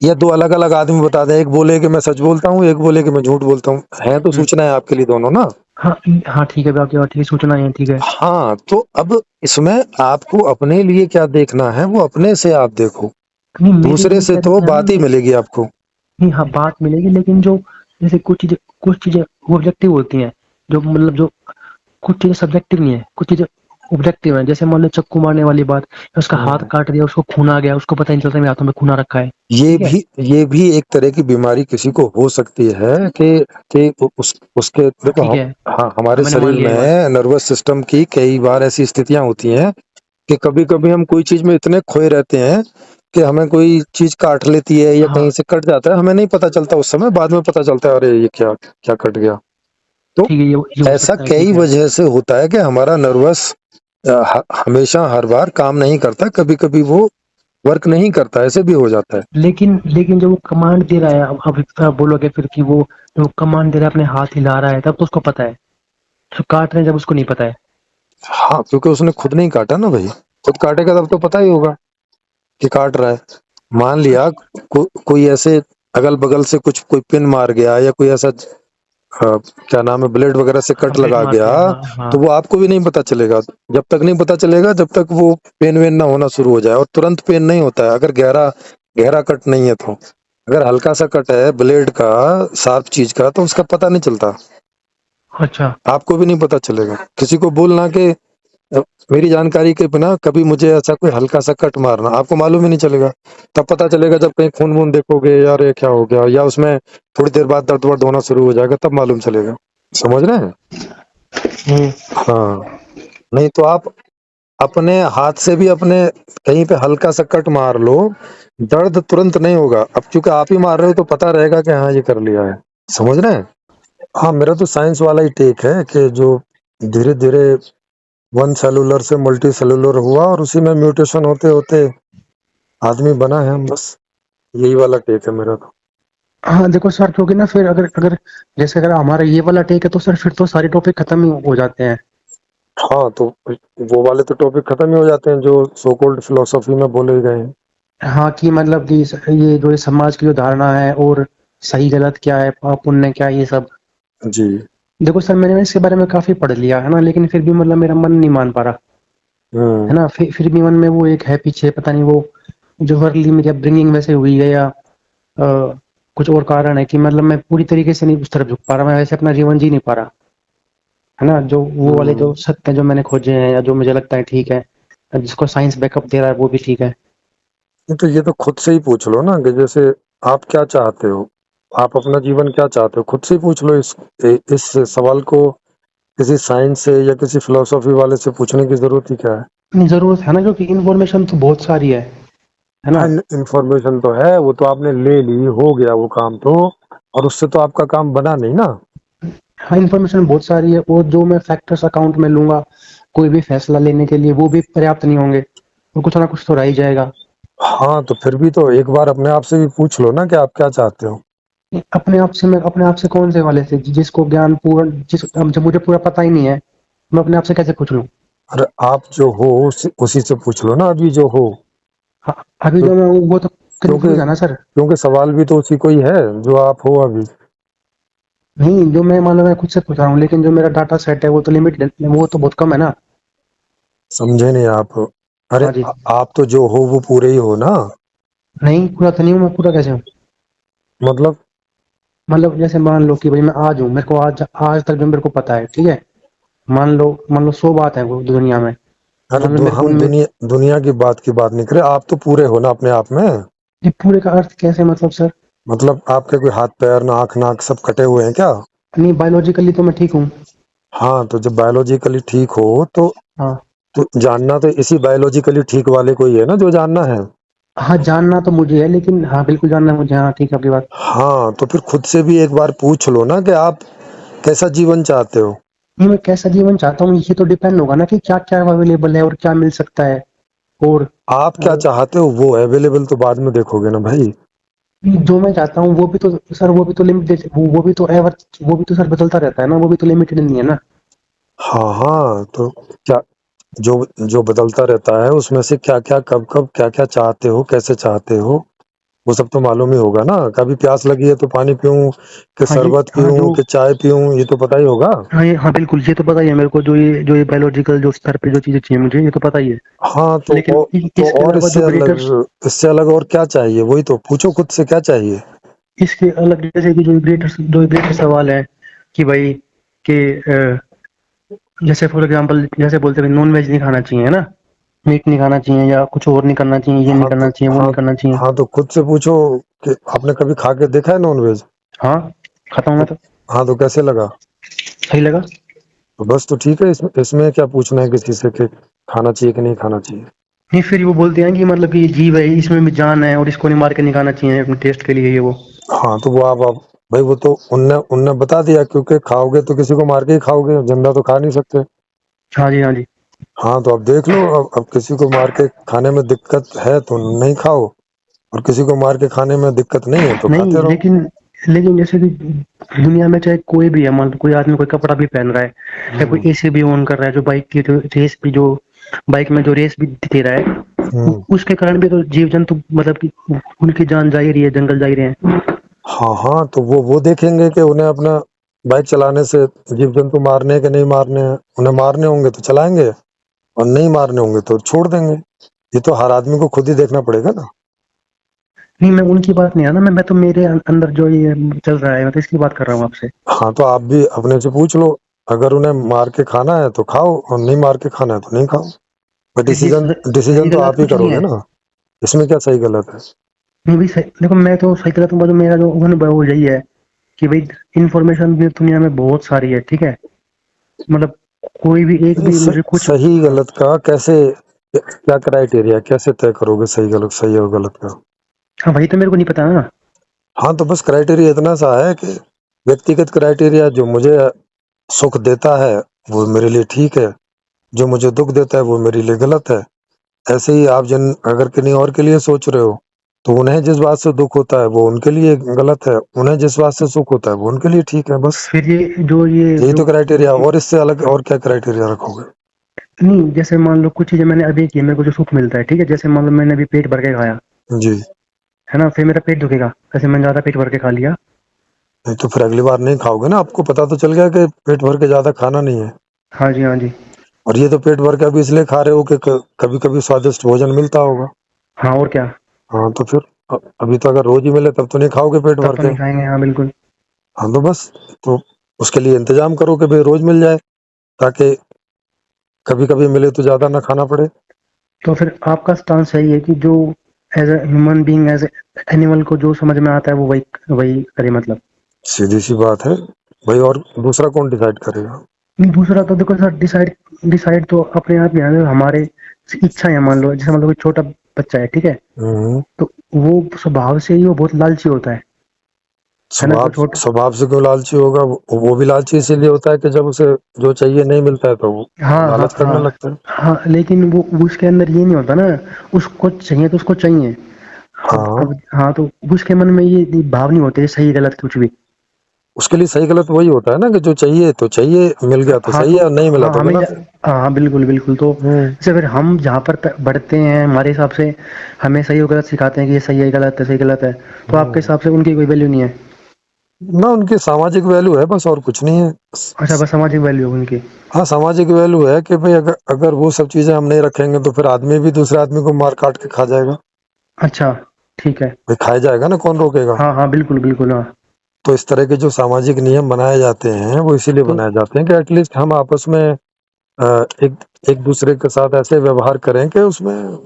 या दो अलग अलग आदमी बता दें, एक बोले कि मैं सच बोलता हूँ, एक बोले कि मैं झूठ बोलता हूँ, है तो सूचना है आपके लिए दोनों ना। हाँ हाँ ठीक है, आपकी बात ठीक है, सूचना है, ठीक है। हाँ तो अब इसमें आपको अपने लिए क्या देखना है वो अपने से आप देखो, नहीं मेरे दूसरे लिए से क्या तो देखना है ना, बात ही मिलेगी आपको। नहीं हाँ बात मिलेगी, लेकिन जो जैसे कुछ चीजें ऑब्जेक्टिव होती हैं, जो मतलब जो कुछ चीजें सब्जेक्टिव नहीं है, कुछ चीजें ऑब्जेक्टिव है, जैसे मान लो चक्कू मारने वाली बात, उसका हाथ हम्म। काट दिया, उसको खून आ गया, उसको पता नहीं चलता मेरे हाथों में खून आ रखा है, ये ठीक है। भी ये भी एक तरह की बीमारी किसी को हो सकती है कि उसके हाँ देखो ठीक हम, है, हाँ हाँ हमारे मैंने मान शरीर लिया ये बात। में नर्वस सिस्टम की कई बार ऐसी स्थितियां होती हैं कि कभी कभी हम कोई चीज में इतने खोए रहते हैं कि हमें कोई चीज काट लेती है या हाँ कहीं से कट जाता है, हमें नहीं पता चलता उस समय, बाद में पता चलता है अरे ये क्या क्या कट गया। तो ठीक है, ये हो ऐसा सकता है, कई ठीक है। वजह से होता है कि हमारा नर्वस हमेशा हर बार काम नहीं करता, कभी कभी वो वर्क नहीं करता, ऐसे भी हो जाता है। लेकिन जब वो कमांड दे रहा है, अब आप बोलोगे फिर कि वो जो कमांड दे रहा है अपने हाथ हिला रहा है, तब तो उसको पता है, तो काट रहे हैं जब उसको नहीं पता है। हाँ क्योंकि उसने खुद नहीं काटा ना भाई, खुद काटेगा तब तो पता ही होगा कि काट रहा है। मान लिया कोई ऐसे अगल बगल से कुछ कोई पिन मार गया या कोई ऐसा क्या नाम है ब्लेड वगैरह से हाँ कट ब्लेड लगा मार गया, के, हाँ हाँ। तो वो आपको भी नहीं पता चलेगा, जब तक नहीं पता चलेगा जब तक वो पेन वेन ना होना शुरू हो जाए, और तुरंत पेन नहीं होता है अगर गहरा गहरा कट नहीं है तो। अगर हल्का सा कट है ब्लेड का, शार्प चीज का, तो उसका पता नहीं चलता, अच्छा। आपको भी नहीं पता चलेगा। किसी को बोलना कि अ, मेरी जानकारी के बिना कभी मुझे ऐसा कोई हल्का सा कट मारना, आपको मालूम ही नहीं चलेगा। तब पता चलेगा जब कहीं खून वून देखोगे यार ये क्या हो गया, या उसमें थोड़ी देर बाद दर्द वर्द होना शुरू हो जाएगा, तब मालूम चलेगा। समझ रहे हैं। हम्म। हाँ, नहीं तो आप अपने हाथ से भी अपने कहीं पे हल्का सा कट मार लो, दर्द तुरंत नहीं होगा, अब चूंकि आप ही मार रहे हो तो पता रहेगा कि हाँ ये कर लिया है। समझ रहे हैं। हाँ मेरा तो साइंस वाला ही टेक है कि जो धीरे धीरे वन सेलुलर से मल्टी सेलुलर हुआ और उसी में म्यूटेशन होते होते आदमी बना है, बस यही वाला टेक है मेरा तो। हाँ देखो सर, क्योंकि ना फिर अगर अगर जैसे अगर हमारा ये वाला टेक है तो सर फिर तो सारे टॉपिक खत्म ही हो जाते हैं। हाँ तो वो वाले तो टॉपिक खत्म ही हो जाते हैं जो सो कॉल्ड फिलोसफी में बोले गए हैं। हाँ कि मतलब कि ये जो ये समाज की जो धारणा है, और सही गलत क्या है, पाप पुण्य क्या है, ये सब। जी। देखो सर मैंने इसके बारे में काफी पढ़ लिया है ना, लेकिन फिर भी मतलब मेरा मन नहीं मान पा रहा है हम्म। ना, फिर भी मन में वो एक है पीछे, पता नहीं वो जो वर्ली में क्या ब्रिंगिंग वैसे हुई है, या कुछ और कारण है कि मतलब मैं पूरी तरीके से नहीं उस तरफ झुक पा रहा, मैं वैसे अपना जीवन जी नहीं पा रहा। है ना? जो वो वाले जो सत्य जो मैंने खोजे हैं या जो मुझे लगता है ठीक है, जिसको साइंस बैकअप दे रहा है वो भी ठीक है। नहीं तो ये तो खुद से ही पूछ लो ना कि जैसे आप क्या चाहते हो, आप अपना जीवन क्या चाहते हो, खुद से ही पूछ लो। इस सवाल को किसी साइंस से या किसी फिलोसॉफी वाले से पूछने की जरूरत ही क्या है। नहीं, ज़रूरत है ना, क्योंकि इन्फॉर्मेशन तो बहुत सारी है ना? हाँ, इंफॉर्मेशन तो है, वो तो आपने ले ली, हो गया वो काम तो, और उससे तो आपका काम बना नहीं ना। हाँ, इन्फॉर्मेशन बहुत सारी है, और जो मैं फैक्टर्स अकाउंट में लूँगा, कोई भी फैसला लेने के लिए वो भी पर्याप्त नहीं होंगे, और कुछ ना कुछ तो रह ही जाएगा। हाँ, तो फिर भी तो एक बार अपने आप से भी पूछ लो ना कि आप क्या चाहते हो। अपने आप से कौन से वाले से, जिसको ज्ञान पूर्ण अब जब मुझे पूरा पता ही नहीं है, मैं अपने आप से कैसे पूछ लूँ? अरे आप जो हो उसी से पूछ लो ना, अभी जो हो। हाँ, अभी क्यों- जो मैं हूँ वो तो क्योंकि कंफ्यूज है ना सर। क्योंकि सवाल भी तो उसी को ही है जो आप हो अभी। नहीं, जो मैं मान लो मैं खुद से पूछ रहा हूँ, लेकिन जो मेरा डाटा सेट है वो तो लिमिटेड, वो तो बहुत कम है ना। समझे नहीं आप? अरे हाँ जी। आप तो जो हो वो पूरे ही हो ना। नहीं, पूरा तो नहीं हूँ मैं, पूरा कैसे हूँ? मतलब मतलब जैसे मान लो कि भाई मैं आज हूँ, मेरे को आज आज तक जो मेरे को पता है, ठीक है, मान लो 100 बात है वो दुनिया में, अरे मान लो मेरे को हम उनमें। दुनिया की बात नहीं करे, आप तो पूरे हो ना अपने आप में। ये पूरे का अर्थ कैसे, मतलब सर? मतलब आपके कोई हाथ पैर नाक नाक सब कटे हुए हैं क्या? नहीं, बायोलॉजिकली तो मैं ठीक हूँ। हाँ, तो जब बायोलॉजिकली ठीक हो हाँ। तो जानना तो इसी बायोलॉजिकली ठीक वाले को ही है ना जो जानना है। हाँ, जानना तो मुझे है, लेकिन हाँ बिल्कुल जानना है मुझे, हाँ ठीक है आपकी बात। हाँ, तो फिर खुद से भी एक बार पूछ लो ना कि आप कैसा जीवन चाहते हो। नहीं, मैं कैसा जीवन चाहता हूँ ये तो डिपेंड होगा ना कि क्या क्या अवेलेबल है और क्या मिल सकता है। और आप क्या अ, चाहते हो वो अवेलेबल तो बाद में देखोगे ना भाई। जो मैं चाहता हूँ वो भी तो सर, वो भी तो लिमिटेड, वो भी तो एवर, वो भी तो सर बदलता रहता है ना, वो भी तो लिमिटेड नहीं है ना। हाँ हाँ, तो क्या जो जो बदलता रहता है उसमें से क्या क्या कब कब क्या क्या चाहते हो, कैसे चाहते हो, वो सब तो मालूम ही होगा ना। कभी प्यास लगी है तो पानी पीऊं कि हाँ जी, शरबत हाँ पीऊं जो, कि चाय पीऊं, ये तो पता ही होगा। हाँ बिल्कुल, ये तो पता ही है मेरे को, जो ये बायोलॉजिकल जो स्तर पे जो चीजें चाहिए मुझे, ये तो पता ही है। हाँ, लेकिन तो इसके और अलावा जो ग्रेटर, इससे अलग और क्या चाहिए, वही तो पूछो खुद से क्या चाहिए। इसके अलग जैसे कि जो ग्रेटर सवाल है कि भाई कि जैसे फॉर एग्जांपल जैसे बोलते हैं नॉन वेज नहीं खाना चाहिए, है ना, मीट नहीं खाना चाहिए, या कुछ और नहीं करना चाहिए, ये नहीं हाँ तो करना चाहिए, वो हाँ नहीं करना चाहिए। हाँ, तो खुद से पूछो कि आपने कभी खा के देखा है नॉनवेज। हाँ, खाता हूँ तो मैं तो। हाँ, तो कैसे लगा? सही लगा। तो बस तो ठीक है, इसमें क्या पूछना है किसी से कि खाना चाहिए कि नहीं खाना चाहिए। नहीं, फिर वो बोलते हैं कि मतलब कि ये जीव है, इसमें भी जान है, और इसको नहीं मार के नहीं खाना चाहिए अपने टेस्ट के लिए, ये वो। हाँ, तो वो आप भाई वो तो उनने उनने बता दिया, क्योंकि खाओगे तो किसी को मार के ही खाओगे, जिंदा तो खा नहीं सकते। हाँ जी, हाँ जी। हाँ, तो अब देख लो, अब किसी को मार के खाने में दिक्कत है तो नहीं खाओ, और किसी को मार के खाने में दिक्कत नहीं है तो नहीं, खाते रहो। लेकिन जैसे कि दुनिया में चाहे कोई भी है, मान लो कोई आदमी कोई कपड़ा भी पहन रहा है, या कोई एसी भी ऑन कर रहा है, जो बाइक की जो रेस भी जो बाइक में जो रेस भी दे रहा है, हम्म। उसके कारण भी तो जीव जंतु मतलब कि उनकी जान जा ही रही है, जंगल जा ही रहे हैं। हाँ हाँ, तो वो देखेंगे कि उन्हें अपना बाइक चलाने से जीव जंतु मारने हैं कि नहीं मारने हैं। उन्हें मारने होंगे तो चलाएंगे, और नहीं मारने होंगे तो छोड़ देंगे। ये तो हर आदमी को खुद ही देखना पड़ेगा ना। नहीं, मैं उनकी बात नहीं है ना, मैं तो मेरे अंदर जो ये चल रहा है, मैं तो इसकी बात कर रहा हूँ आपसे। हाँ, तो आप भी अपने से पूछ लो, अगर उन्हें मार के खाना है तो खाओ, और नहीं मार के खाना है तो नहीं खाओ। पर ये डिसीजन सही डिसीजन तो गलत आप ही कुछ नहीं करोगे है। ना। इसमें क्या सही गलत है? नहीं भी सही, देखो मैं तो सही गलत हूँ, मेरा जो अनुभव वो यही है कि भाई इंफॉर्मेशन भी दुनिया में बहुत सारी है, ठीक है, मतलब कोई भी एक भी मुझे कुछ। सही हाँ। गलत का कैसे, क्या क्राइटेरिया कैसे तय करोगे सही गलत, सही और गलत का? हाँ, वही तो मेरे को नहीं पता ना। हाँ, तो बस क्राइटेरिया इतना सा है कि व्यक्तिगत क्राइटेरिया, जो मुझे सुख देता है वो मेरे लिए ठीक है, जो मुझे दुख देता है वो मेरे लिए गलत है। ऐसे ही आप अगर किन्हीं और के लिए सोच रहे हो, तो उन्हें जिस बात से दुख होता है वो उनके लिए गलत है, उन्हें जिस बात से सुख होता है वो उनके लिए ठीक है, बस। फिर ये यही जो तो क्राइटेरिया, और इससे अलग और क्या क्राइटेरिया रखोगे? नहीं, जैसे मान लो कुछ चीजें मैंने अभी की, मेरे को जो सुख मिलता है, ठीक है, जैसे मान लो मैंने अभी पेट भर के खाया, जी। है ना, फिर मेरा पेट दुखेगा, ऐसे मैंने ज्यादा पेट भर के खा लिया। नहीं तो फिर अगली बार नहीं खाओगे ना, आपको पता तो चल गया कि पेट भर के ज्यादा खाना नहीं है। हाँ जी, हाँ जी। और ये तो पेट भर के अभी इसलिए खा रहे हो कि कभी कभी स्वादिष्ट भोजन मिलता होगा। हाँ, और क्या। हाँ, तो फिर अभी तो अगर रोज ही मिले तब तो नहीं खाओगे पेट तब भर तो के। नहीं खाएंगे, हाँ बिल्कुल। हाँ, तो बस, तो उसके लिए इंतजाम करो कि भाई रोज मिल जाए। ताकि कभी-कभी मिले तो ज़्यादा ना खाना पड़े। तो फिर आपका स्टांस यही है कि जो as a human being, as a animal को जो समझ में आता है वो वही वही करे मतलब। सीधी-सी बात है। भाई और दूसरा कौन डिसाइड करेगा? नहीं, दूसरा तो देखो सर, डिसाइड डिसाइड तो अपने आप ही है, हमारे इच्छा है। मान लो जैसे मतलब कोई छोटा बच्चा है, ठीक है, हुँ। तो वो स्वभाव से ही वो बहुत लालची होता है ना, जो स्वभाव छोटा। स्वभाव से क्यों लालची होगा? वो भी लालची इसीलिए होता है कि जब उसे जो चाहिए नहीं मिलता है तो वो हाँ हाँ लालच करने हाँ लगता है। हाँ, लेकिन वो उसके अंदर ये नहीं होता ना, उसको चाहिए तो उसको चाहिए। हाँ, अब हाँ, तो उसके मन में ये भाव नहीं होते सही गलत कुछ भी। उसके लिए सही गलत वही होता है ना कि जो चाहिए तो चाहिए, मिल गया तो हाँ सही तो है, नहीं मिला हाँ तो हमें गलत है। हाँ बिल्कुल बिल्कुल। तो हुँ। जैसे फिर हम जहाँ पर बढ़ते हैं, हमारे हिसाब से हमें सही और गलत सिखाते हैं कि ये सही है गलत है सही गलत है, तो आपके हुँ। हिसाब से उनकी कोई वैल्यू नहीं है। ना उनकी सामाजिक वैल्यू है बस और कुछ नहीं है। अच्छा, बस सामाजिक वैल्यू है उनकी। हाँ, सामाजिक वैल्यू है कि भाई अगर अगर वो सब चीज़ें हम नहीं रखेंगे तो फिर आदमी भी दूसरे आदमी को मार काट के खा जाएगा। अच्छा, ठीक है। भाई खाया जाएगा ना, कौन रोकेगा? हाँ हाँ बिल्कुल बिल्कुल हाँ। तो इस तरह के जो सामाजिक नियम बनाए जाते हैं वो इसीलिए तो बनाए जाते हैं कि एटलीस्ट हम आपस में एक एक दूसरे के साथ ऐसे व्यवहार करें कि उसमें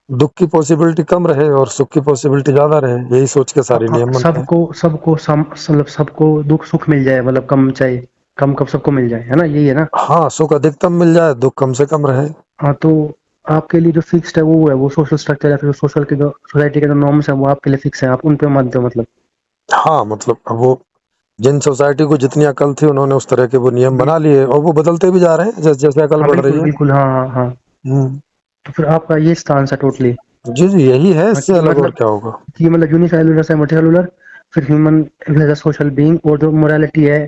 दुख की पॉसिबिलिटी कम रहे और सुख की पॉसिबिलिटी ज़्यादा रहे। यही सोच के सारे नियम बनते हैं। सबको सबको मतलब सबको दुख सुख मिल जाए, मतलब कम चाहे कम कब सबको मिल जाए, है ना, यही है ना। हाँ, सुख अधिकतम मिल जाए, दुख कम से कम रहे। हाँ, तो आपके लिए जो फिक्स्ड है वो है, वो सोशल स्ट्रक्चर या फिर सोशल के जो सोसाइटी के जो नॉर्म्स है वो आपके लिए फिक्स है, आप उन पे मानते हो मतलब। हाँ, मतलब अब वो जिन सोसाइटी को जितनी अकल थी उन्होंने उस तरह के वो नियम बिल बना लिए और वो बदलते भी जा रहे हैं जैसे-जैसे अकल हाँ, बढ़ रही बिल्कुल, है। बिल्कुल। हाँ, हाँ, हाँ। हुँ। तो फिर आपका ये स्टांस है टोटली। जी, जी, यही है, हाँ, इससे अलग और क्या होगा? कि मतलब यूनिसेलुलर से मल्टीसेलुलर, फिर human as a social being, और जो मोरालिटी है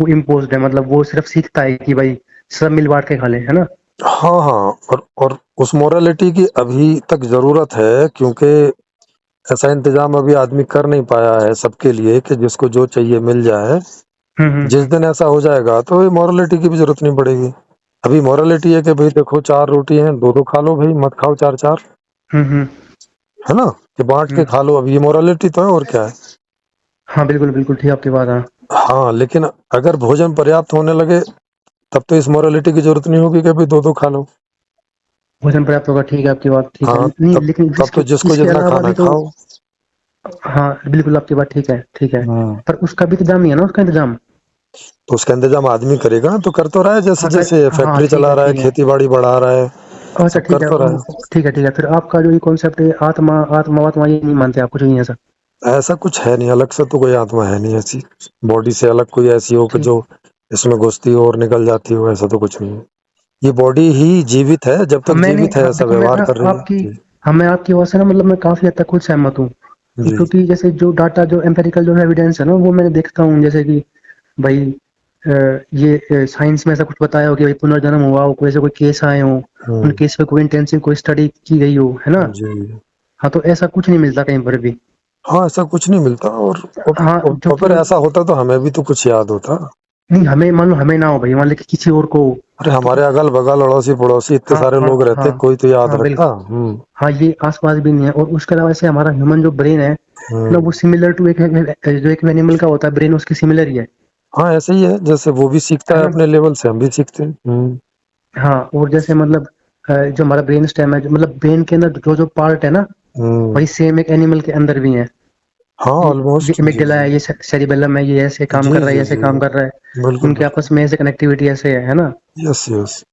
वो इम्पोज़्ड है, मतलब वो सिर्फ़ सीखता है कि भाई सब मिल-बाँट के खा लें, है ना? हाँ, हाँ और उस मोरालिटी की अभी तक ज़रूरत है क्योंकि ऐसा इंतज़ाम अभी आदमी कर नहीं पाया है सबके लिए कि जिसको जो चाहिए मिल जाए। हुँ, हुँ, जिस हुँ। दिन ऐसा हो जाएगा तो ये मोरालिटी की भी ज़रूरत नहीं पड़ेगी। अभी मोरालिटी है कि भई देखो 4 रोटी हैं, 2-2 खा लो भई, मत खाओ 4-4, हुँ, हुँ, है ना? कि बाँट हुँ। के खा लो, अब ये मोरालिटी तो है और क्या है? हाँ, बिल्कुल, बिल्कुल ठीक है आपकी बात, हाँ। हाँ, लेकिन अगर भोजन पर्याप्त होने लगे तब तो इस मोरालिटी की ज़रूरत नहीं होगी कि भई 2-2 खा लो। भोजन पर्याप्त होगा, ठीक है आपकी बात ठीक है। हाँ, नहीं, तब लेकिन तब तो इसके जिसको इसके जितना अलावा खाना भी है तो। खाओ। हाँ, बिल्कुल आपकी बात ठीक है, ठीक है। हुँ। पर उसका भी इंतज़ाम ही है ना, उसका इंतज़ाम? तो उसका इंतज़ाम आदमी करेगा ना, तो कर तो रहा है हाँ, कर जैसे-जैसे हाँ, फैक्ट्री ठीक चला है, रहा है, ठीक है। खेती-बाड़ी बढ़ा रहा है, अच्छा, सब ठीक कर है, तो रहा है। ठीक है, ठीक है। फिर आपका जो ये कॉन्सेप्ट है आत्मा आत्मा वात्मा, ये नहीं मानते आप, कुछ नहीं है ऐसा? ऐसा कुछ है नहीं, अलग से तो कोई आत्मा है नहीं ऐसी, बॉडी से अलग कोई ऐसी हो कि ठीक। जो इसमें घुसती हो और निकल जाती हो, ऐसा तो कुछ नहीं है। ये बॉडी ही जीवित है, जब हाँ, तक जीवित है ऐसा देखो मैं व्यवहार ना कर रही है। आपकी जी, हाँ, मैं आपकी बात से ना मतलब मैं काफ़ी हद तक खुद सहमत हूँ। जी। क्योंकि जैसे जो डाटा, जो एम्पिरिकल जो एविडेंस है ना, वो मैंने देखता हूँ, जैसे कि भाई ये साइंस में ऐसा कुछ बताया हो कि भाई पुनर्जन्म हुआ हो, कोई ऐसे कोई केस आए हों, उन हुँ, केस पे कोई इंटेंसिव कोई स्टडी की गई हो, है ना? जी। हाँ, तो ऐसा कुछ नहीं मिलता कहीं पर भी। हाँ, ऐसा कुछ नहीं मिलता हाँ, जो और कि फिर ऐसा होता तो हमें भी तो कुछ याद होता। नहीं, हमें मान लो हमें ना हो भाई, मान लो कि किसी और को हो, अरे तो हमारे अगल-बगल, अड़ोसी-पड़ोसी इतने हाँ, सारे हाँ, लोग रहते, हाँ, कोई तो याद हाँ, रखता। हाँ, ये आस-पास भी नहीं है। और उसके अलावा ऐसे हमारा ह्यूमन जो ब्रेन है ना, हुँ। वो सिमिलर टू एक जो एक एनिमल का होता है ब्रेन, उसकी सिमिलर ही हाँ, ऐसे ही है, जैसे वो भी सीखता है है ना? अपने लेवल से, हम भी सीखते हैं। हाँ, और जैसे मतलब जो हमारा ब्रेन स्टेम है, मतलब ब्रेन के अंदर जो जो पार्ट है ना, हुँ। वही सेम एक एनिमल के अंदर भी है। हाँ, ये ऑलमोस्ट जी, एमिगडाला जी। है, ये सेरिबेलम है, ये ऐसे काम जी, कर रहा है, जी, ये ऐसे जी। काम कर रहा है। बिल्कुल, उनके बिल्कुल। आपस में ऐसे कनेक्टिविटी ऐसे है ना? Yes, yes.